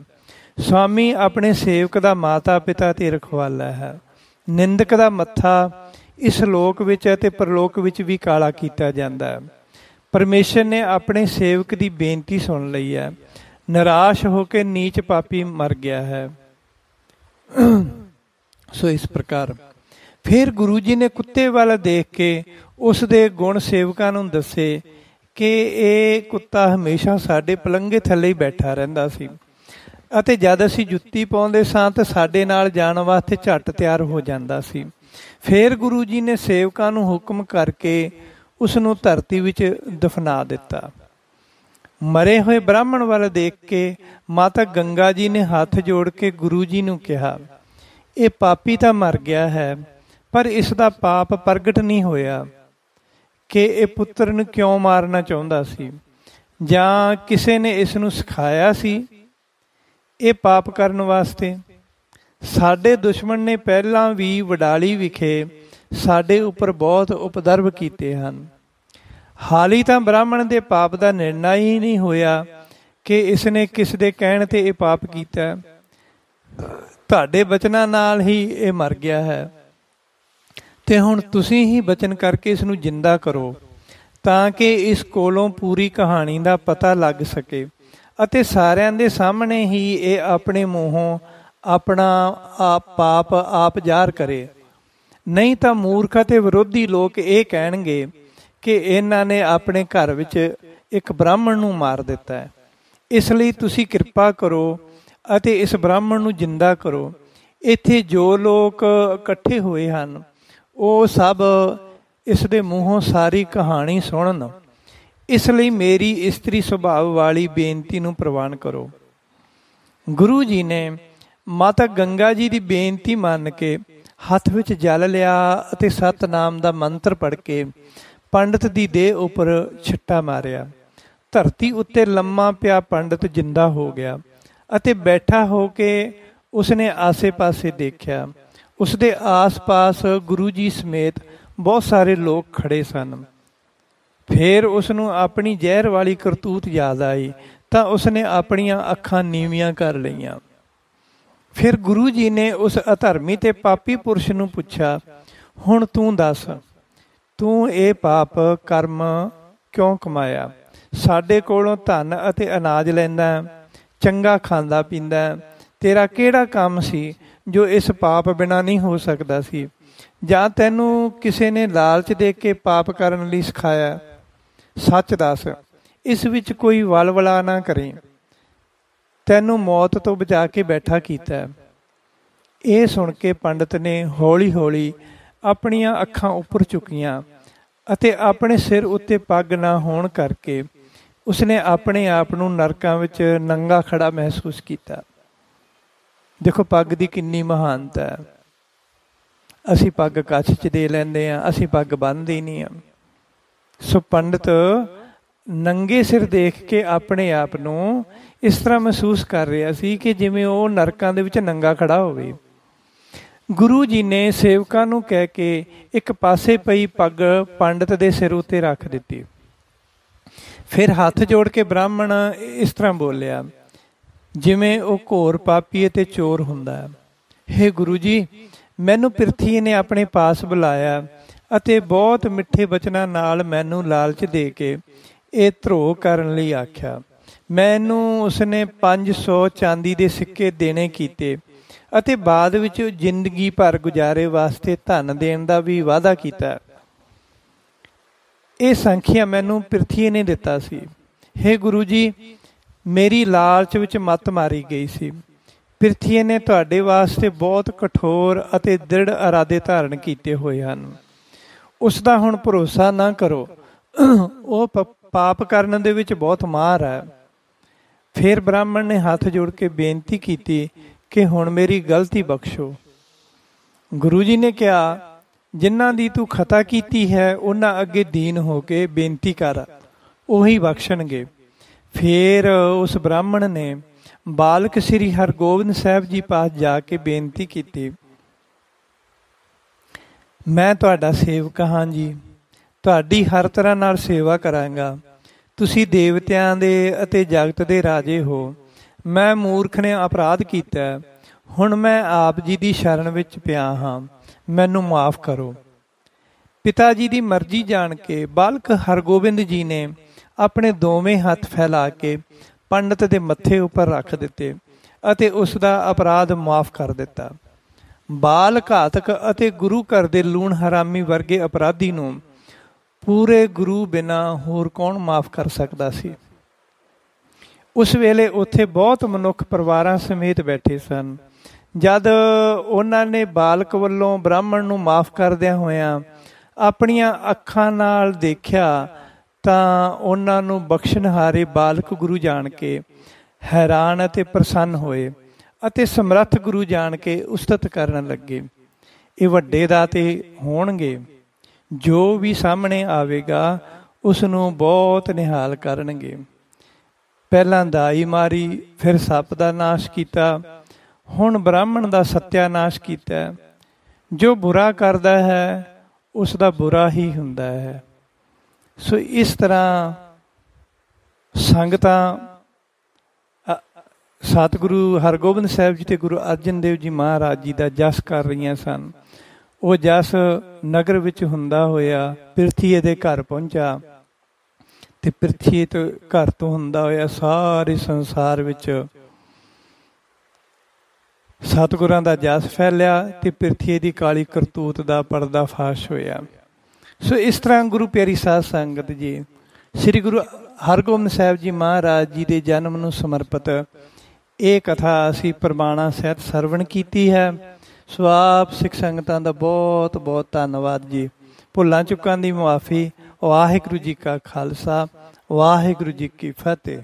ਸੁਆਮੀ ਆਪਣੇ ਸੇਵਕ ਦਾ ਮਾਤਾ ਪਿਤਾ ਤੇ ਰਖਵਾਲਾ ਹੈ। ਨਿੰਦਕ ਦਾ ਮੱਥਾ ਇਸ ਲੋਕ ਵਿੱਚ ਅਤੇ ਪਰਲੋਕ ਵਿੱਚ ਵੀ ਕਾਲਾ ਕੀਤਾ ਜਾਂਦਾ ਹੈ। ਪਰਮੇਸ਼ਰ ਨੇ ਆਪਣੇ ਸੇਵਕ ਦੀ ਬੇਨਤੀ ਸੁਣ ਲਈ ਹੈ। ਨਿਰਾਸ਼ ਹੋ ਕੇ ਨੀਚ ਪਾਪੀ ਮਰ ਗਿਆ ਹੈ। ਸੋ ਇਸ ਪ੍ਰਕਾਰ ਫਿਰ ਗੁਰੂ ਜੀ ਨੇ ਕੁੱਤੇ ਵੱਲ ਦੇਖ ਕੇ ਉਸ ਦੇ ਗੁਣ ਸੇਵਕਾਂ ਨੂੰ ਦੱਸੇ ਕਿ ਇਹ ਕੁੱਤਾ ਹਮੇਸ਼ਾ ਸਾਡੇ ਪਲੰਘੇ ਥੱਲੇ ਹੀ ਬੈਠਾ ਰਹਿੰਦਾ ਸੀ ਅਤੇ ਜਦ ਅਸੀਂ ਜੁੱਤੀ ਪਾਉਂਦੇ ਸਾਂ ਤਾਂ ਸਾਡੇ ਨਾਲ ਜਾਣ ਵਾਸਤੇ ਝੱਟ ਤਿਆਰ ਹੋ ਜਾਂਦਾ ਸੀ। ਫਿਰ ਗੁਰੂ ਜੀ ਨੇ ਸੇਵਕਾਂ ਨੂੰ ਹੁਕਮ ਕਰਕੇ ਉਸ ਨੂੰ ਧਰਤੀ ਵਿੱਚ ਦਫਨਾ ਦਿੱਤਾ। ਮਰੇ ਹੋਏ ਬ੍ਰਾਹਮਣ ਵੱਲ ਦੇਖ ਕੇ ਮਾਤਾ ਗੰਗਾ ਜੀ ਨੇ ਹੱਥ ਜੋੜ ਕੇ ਗੁਰੂ ਜੀ ਨੂੰ ਕਿਹਾ, ਇਹ ਪਾਪੀ ਤਾਂ ਮਰ ਗਿਆ ਹੈ, ਪਰ ਇਸ ਦਾ ਪਾਪ ਪ੍ਰਗਟ ਨਹੀਂ ਹੋਇਆ ਕਿ ਇਹ ਪੁੱਤਰ ਨੂੰ ਕਿਉਂ ਮਾਰਨਾ ਚਾਹੁੰਦਾ ਸੀ, ਜਾਂ ਕਿਸੇ ਨੇ ਇਸ ਨੂੰ ਸਿਖਾਇਆ ਸੀ ਇਹ ਪਾਪ ਕਰਨ ਵਾਸਤੇ। ਸਾਡੇ ਦੁਸ਼ਮਣ ਨੇ ਪਹਿਲਾਂ ਵੀ ਵਡਾਲੀ ਵਿਖੇ ਸਾਡੇ ਉੱਪਰ ਬਹੁਤ ਉਪਦਰਵ ਕੀਤੇ ਹਨ। ਹਾਲੀ ਤਾਂ ਬ੍ਰਾਹਮਣ ਦੇ ਪਾਪ ਦਾ ਨਿਰਣਾ ਹੀ ਨਹੀਂ ਹੋਇਆ ਕਿ ਇਸ ਨੇ ਕਿਸ ਦੇ ਕਹਿਣ ਤੇ ਇਹ ਪਾਪ ਕੀਤਾ। ਤੁਹਾਡੇ ਬਚਨਾਂ ਨਾਲ ਹੀ ਇਹ ਮਰ ਗਿਆ ਹੈ ਤੇ ਹੁਣ ਤੁਸੀਂ ਹੀ ਬਚਨ ਕਰਕੇ ਇਸ ਨੂੰ ਜਿੰਦਾ ਕਰੋ ਤਾਂ ਕਿ ਇਸ ਕੋਲੋਂ ਪੂਰੀ ਕਹਾਣੀ ਦਾ ਪਤਾ ਲੱਗ ਸਕੇ ਅਤੇ ਸਾਰਿਆਂ ਦੇ ਸਾਹਮਣੇ ਹੀ ਇਹ ਆਪਣੇ ਮੂੰਹੋਂ ਆਪਣਾ ਪਾਪ ਆਪ ਜ਼ਾਹਰ ਕਰੇ। ਨਹੀਂ ਤਾਂ ਮੂਰਖ ਅਤੇ ਵਿਰੋਧੀ ਲੋਕ ਇਹ ਕਹਿਣਗੇ ਕਿ ਇਹਨਾਂ ਨੇ ਆਪਣੇ ਘਰ ਵਿੱਚ ਇੱਕ ਬ੍ਰਾਹਮਣ ਨੂੰ ਮਾਰ ਦਿੱਤਾ ਹੈ। ਇਸ ਲਈ ਤੁਸੀਂ ਕਿਰਪਾ ਕਰੋ ਅਤੇ ਇਸ ਬ੍ਰਾਹਮਣ ਨੂੰ ਜਿੰਦਾ ਕਰੋ। ਇੱਥੇ ਜੋ ਲੋਕ ਇਕੱਠੇ ਹੋਏ ਹਨ ਉਹ ਸਭ ਇਸ ਦੇ ਮੂੰਹੋਂ ਸਾਰੀ ਕਹਾਣੀ ਸੁਣਨ। ਇਸ ਲਈ ਮੇਰੀ ਇਸਤਰੀ ਸੁਭਾਅ ਵਾਲੀ ਬੇਨਤੀ ਨੂੰ ਪ੍ਰਵਾਨ ਕਰੋ। ਗੁਰੂ ਜੀ ਨੇ ਮਾਤਾ ਗੰਗਾ ਜੀ ਦੀ ਬੇਨਤੀ ਮੰਨ ਕੇ ਹੱਥ ਵਿੱਚ ਜਲ ਲਿਆ ਅਤੇ ਸਤਿਨਾਮ ਦਾ ਮੰਤਰ ਪੜ੍ਹ ਕੇ ਪੰਡਤ ਦੀ ਦੇਹ ਉੱਪਰ ਛਿੱਟਾ ਮਾਰਿਆ। ਧਰਤੀ ਉੱਤੇ ਲੰਮਾ ਪਿਆ ਪੰਡਤ ਜਿੰਦਾ ਹੋ ਗਿਆ ਅਤੇ ਬੈਠਾ ਹੋ ਕੇ ਉਸਨੇ ਆਸੇ-ਪਾਸੇ ਦੇਖਿਆ। ਉਸਦੇ ਆਸ-ਪਾਸ ਗੁਰੂ ਜੀ ਸਮੇਤ ਬਹੁਤ ਸਾਰੇ ਲੋਕ ਖੜੇ ਸਨ। ਫਿਰ ਉਸ ਨੂੰ ਆਪਣੀ ਜ਼ਹਿਰ ਵਾਲੀ ਕਰਤੂਤ ਯਾਦ ਆਈ ਤਾਂ ਉਸਨੇ ਆਪਣੀਆਂ ਅੱਖਾਂ ਨੀਵੀਆਂ ਕਰ ਲਈਆਂ। ਫਿਰ ਗੁਰੂ ਜੀ ਨੇ ਉਸ ਅਧਰਮੀ ਤੇ ਪਾਪੀ ਪੁਰਸ਼ ਨੂੰ ਪੁੱਛਿਆ, ਹੁਣ ਤੂੰ ਦੱਸ, ਤੂੰ ਇਹ ਪਾਪ ਕਰਮ ਕਿਉਂ ਕਮਾਇਆ? ਸਾਡੇ ਕੋਲੋਂ ਧਨ ਅਤੇ ਅਨਾਜ ਲੈਂਦਾ, ਚੰਗਾ ਖਾਂਦਾ ਪੀਂਦਾ, ਤੇਰਾ ਕਿਹੜਾ ਕੰਮ ਸੀ ਜੋ ਇਸ ਪਾਪ ਬਿਨਾਂ ਨਹੀਂ ਹੋ ਸਕਦਾ ਸੀ? ਜਾਂ ਤੈਨੂੰ ਕਿਸੇ ਨੇ ਲਾਲਚ ਦੇ ਕੇ ਪਾਪ ਕਰਨ ਲਈ ਸਿਖਾਇਆ? ਸੱਚ ਦੱਸ, ਇਸ ਵਿੱਚ ਕੋਈ ਵਲਵਲਾ ਨਾ ਕਰੇ। ਤੈਨੂੰ ਮੌਤ ਤੋਂ ਬਚਾ ਕੇ ਬੈਠਾ ਕੀਤਾ। ਇਹ ਸੁਣ ਕੇ ਪੰਡਤ ਨੇ ਹੌਲੀ ਹੌਲੀ ਆਪਣੀਆਂ ਅੱਖਾਂ ਉੱਪਰ ਚੁੱਕੀਆਂ ਅਤੇ ਆਪਣੇ ਸਿਰ ਉੱਤੇ ਪੱਗ ਨਾ ਹੋਣ ਕਰਕੇ ਉਸਨੇ ਆਪਣੇ ਆਪ ਨੂੰ ਨਰਕਾਂ ਵਿੱਚ ਨੰਗਾ ਖੜਾ ਮਹਿਸੂਸ ਕੀਤਾ। ਦੇਖੋ ਪੱਗ ਦੀ ਕਿੰਨੀ ਮਹਾਨਤਾ ਹੈ। ਅਸੀਂ ਪੱਗ ਕੱਛ 'ਚ ਦੇ ਲੈਂਦੇ ਹਾਂ, ਅਸੀਂ ਪੱਗ ਬੰਨ੍ਹਦੇ ਹੀ ਨਹੀਂ ਹਾਂ। ਸੋ ਪੰਡਤ ਨੰਗੇ ਸਿਰ ਦੇਖ ਕੇ ਆਪਣੇ ਆਪ ਨੂੰ ਇਸ ਤਰ੍ਹਾਂ ਮਹਿਸੂਸ ਕਰ ਰਿਹਾ ਸੀ ਕਿ ਜਿਵੇਂ ਉਹ ਨਰਕਾਂ ਦੇ ਵਿੱਚ ਨੰਗਾ ਖੜਾ ਹੋਵੇ। ਗੁਰੂ ਜੀ ਨੇ ਸੇਵਕਾਂ ਨੂੰ ਕਹਿ ਕੇ ਇੱਕ ਪਾਸੇ ਪਈ ਪੱਗ ਪੰਡਤ ਦੇ ਸਿਰ ਉੱਤੇ ਰੱਖ ਦਿੱਤੀ। ਫਿਰ ਹੱਥ ਜੋੜ ਕੇ ਬ੍ਰਾਹਮਣ ਇਸ ਤਰ੍ਹਾਂ ਬੋਲਿਆ ਜਿਵੇਂ ਉਹ ਘੋਰ ਪਾਪੀ ਅਤੇ ਚੋਰ ਹੁੰਦਾ ਹੈ। ਹੇ ਗੁਰੂ ਜੀ, ਮੈਨੂੰ ਪਿਰਥੀ ਨੇ ਆਪਣੇ ਪਾਸ ਬੁਲਾਇਆ ਅਤੇ ਬਹੁਤ ਮਿੱਠੇ ਬਚਨਾਂ ਨਾਲ ਮੈਨੂੰ ਲਾਲਚ ਦੇ ਕੇ ਇਹ ਧਰੋਹ ਕਰਨ ਲਈ ਆਖਿਆ। ਮੈਨੂੰ ਉਸਨੇ 500 ਚਾਂਦੀ ਦੇ ਸਿੱਕੇ ਦੇਣੇ ਕੀਤੇ ਅਤੇ ਬਾਅਦ ਵਿੱਚ ਜ਼ਿੰਦਗੀ ਭਰ ਗੁਜ਼ਾਰੇ ਵਾਸਤੇ ਧਨ ਦੇਣ ਦਾ ਵੀ ਵਾਅਦਾ ਕੀਤਾ। ਇਹ ਸੰਖਿਆ ਮੈਨੂੰ ਪਿਰਥੀ ਨੇ ਦਿੱਤਾ ਸੀ। ਹੇ ਗੁਰੂ ਜੀ, ਮੇਰੀ ਲਾਲਚ ਵਿੱਚ ਮੱਤ ਮਾਰੀ ਗਈ ਸੀ। ਪਿਰਥੀ ਨੇ ਤੁਹਾਡੇ ਵਾਸਤੇ ਬਹੁਤ ਕਠੋਰ ਅਤੇ ਦ੍ਰਿੜ ਇਰਾਦੇ ਧਾਰਨ ਕੀਤੇ ਹੋਏ ਹਨ। ਉਸ ਦਾ ਹੁਣ ਭਰੋਸਾ ਨਾ ਕਰੋ, ਉਹ ਪਾਪ ਕਰਨ ਦੇ ਵਿੱਚ ਬਹੁਤ ਮਾਹਰ ਹੈ। ਫਿਰ ਬ੍ਰਾਹਮਣ ਨੇ ਹੱਥ ਜੋੜ ਕੇ ਬੇਨਤੀ ਕੀਤੀ ਕਿ ਹੁਣ ਮੇਰੀ ਗਲਤੀ ਬਖਸ਼ੋ। ਗੁਰੂ ਜੀ ਨੇ ਕਿਹਾ, ਜਿਨ੍ਹਾਂ ਦੀ ਤੂੰ ਖਤਾ ਕੀਤੀ ਹੈ ਉਹਨਾਂ ਅੱਗੇ ਦੀਨ ਹੋ ਕੇ ਬੇਨਤੀ ਕਰ, ਉਹੀ ਬਖਸ਼ਣਗੇ। ਫਿਰ ਉਸ ਬ੍ਰਾਹਮਣ ਨੇ ਬਾਲਕ ਸ੍ਰੀ ਹਰਗੋਬਿੰਦ ਸਾਹਿਬ ਜੀ ਪਾਸ ਜਾ ਕੇ ਬੇਨਤੀ ਕੀਤੀ, ਮੈਂ ਤੁਹਾਡਾ ਸੇਵਕ ਹਾਂ ਜੀ, ਤੁਹਾਡੀ ਹਰ ਤਰ੍ਹਾਂ ਨਾਲ ਸੇਵਾ ਕਰਾਂਗਾ। ਤੁਸੀਂ ਦੇਵਤਿਆਂ ਦੇ ਅਤੇ ਜਗਤ ਦੇ ਰਾਜੇ ਹੋ। ਮੈਂ ਮੂਰਖ ਨੇ ਅਪਰਾਧ ਕੀਤਾ, ਹੁਣ ਮੈਂ ਆਪ ਜੀ ਦੀ ਸ਼ਰਨ ਵਿੱਚ ਪਿਆ ਹਾਂ, ਮੈਨੂੰ ਮਾਫ ਕਰੋ। ਪਿਤਾ ਜੀ ਦੀ ਮਰਜ਼ੀ ਜਾਣ ਕੇ ਬਾਲਕ ਹਰਗੋਬਿੰਦ ਜੀ ਨੇ ਆਪਣੇ ਦੋਵੇਂ ਹੱਥ ਫੈਲਾ ਕੇ ਪੰਡਤ ਦੇ ਮੱਥੇ ਉੱਪਰ ਰੱਖ ਦਿੱਤੇ ਅਤੇ ਉਸ ਦਾ ਅਪਰਾਧ ਮਾਫ ਕਰ ਦਿੱਤਾ। ਬਾਲ ਘਾਤਕ ਅਤੇ ਗੁਰੂ ਘਰ ਦੇ ਲੂਣ ਹਰਾਮੀ ਵਰਗੇ ਅਪਰਾਧੀ ਨੂੰ ਪੂਰੇ ਗੁਰੂ ਬਿਨਾਂ ਹੋਰ ਕੌਣ ਮਾਫ ਕਰ ਸਕਦਾ ਸੀ। ਉਸ ਵੇਲੇ ਉੱਥੇ ਬਹੁਤ ਮਨੁੱਖ ਪਰਿਵਾਰਾਂ ਸਮੇਤ ਬੈਠੇ ਸਨ। ਜਦ ਉਹਨਾਂ ਨੇ ਬਾਲਕ ਵੱਲੋਂ ਬ੍ਰਾਹਮਣ ਨੂੰ ਮਾਫ ਕਰਦਿਆਂ ਹੋਇਆਂ ਆਪਣੀਆਂ ਅੱਖਾਂ ਨਾਲ ਦੇਖਿਆ ਤਾਂ ਉਹਨਾਂ ਨੂੰ ਬਖਸ਼ਣਹਾਰੇ ਬਾਲਕ ਗੁਰੂ ਜਾਣ ਕੇ ਹੈਰਾਨ ਅਤੇ ਪ੍ਰਸੰਨ ਹੋਏ ਅਤੇ ਸਮਰੱਥ ਗੁਰੂ ਜਾਣ ਕੇ ਉਸਤਤ ਕਰਨ ਲੱਗੇ। ਇਹ ਵੱਡੇ ਦਾਤੇ ਹੋਣਗੇ, ਜੋ ਵੀ ਸਾਹਮਣੇ ਆਵੇਗਾ ਉਸ ਨੂੰ ਬਹੁਤ ਨਿਹਾਲ ਕਰਨਗੇ। ਪਹਿਲਾਂ ਦਾਈ ਮਾਰੀ, ਫਿਰ ਸੱਪ ਦਾ ਨਾਸ਼ ਕੀਤਾ, ਹੁਣ ਬ੍ਰਾਹਮਣ ਦਾ ਸੱਤਿਆਨਾਸ਼ ਕੀਤਾ। ਜੋ ਬੁਰਾ ਕਰਦਾ ਹੈ ਉਸ ਦਾ ਬੁਰਾ ਹੀ ਹੁੰਦਾ ਹੈ। ਸੋ ਇਸ ਤਰ੍ਹਾਂ ਸੰਗਤਾਂ ਸਤਿਗੁਰੂ ਹਰਗੋਬਿੰਦ ਸਾਹਿਬ ਜੀ ਅਤੇ ਗੁਰੂ ਅਰਜਨ ਦੇਵ ਜੀ ਮਹਾਰਾਜ ਜੀ ਦਾ ਜਸ ਕਰ ਰਹੀਆਂ ਸਨ। ਉਹ ਜਸ ਨਗਰ ਵਿੱਚ ਹੁੰਦਾ ਹੋਇਆ ਪਿਰਥੀਏ ਦੇ ਘਰ ਪਹੁੰਚਾ ਅਤੇ ਪਿਰਥੀਏ ਤੋਂ ਘਰ ਤੋਂ ਹੁੰਦਾ ਹੋਇਆ ਸਾਰੇ ਸੰਸਾਰ ਵਿੱਚ ਸਤਿਗੁਰਾਂ ਦਾ ਜਸ ਫੈਲਿਆ ਅਤੇ ਪਿਰਥੀਏ ਦੀ ਕਾਲੀ ਕਰਤੂਤ ਦਾ ਪਰਦਾ ਫਾਸ਼ ਹੋਇਆ। ਸੋ ਇਸ ਤਰ੍ਹਾਂ ਗੁਰੂ ਪਿਆਰੀ ਸਾਧ ਸੰਗਤ ਜੀ, ਸ੍ਰੀ ਗੁਰੂ ਹਰਗੋਬਿੰਦ ਸਾਹਿਬ ਜੀ ਮਹਾਰਾਜ ਜੀ ਦੇ ਜਨਮ ਨੂੰ ਸਮਰਪਿਤ ਇਹ ਕਥਾ ਅਸੀਂ ਪ੍ਰਮਾਣਾਂ ਸਹਿਤ ਸਰਵਣ ਕੀਤੀ ਹੈ। ਸੋ ਆਪ ਸਿੱਖ ਸੰਗਤਾਂ ਦਾ ਬਹੁਤ ਬਹੁਤ ਧੰਨਵਾਦ ਜੀ। ਭੁੱਲਾਂ ਚੁੱਕਾਂ ਦੀ ਮੁਆਫੀ। ਵਾਹਿਗੁਰੂ ਜੀ ਕਾ ਖਾਲਸਾ, ਵਾਹਿਗੁਰੂ ਜੀ ਕੀ ਫਤਿਹ।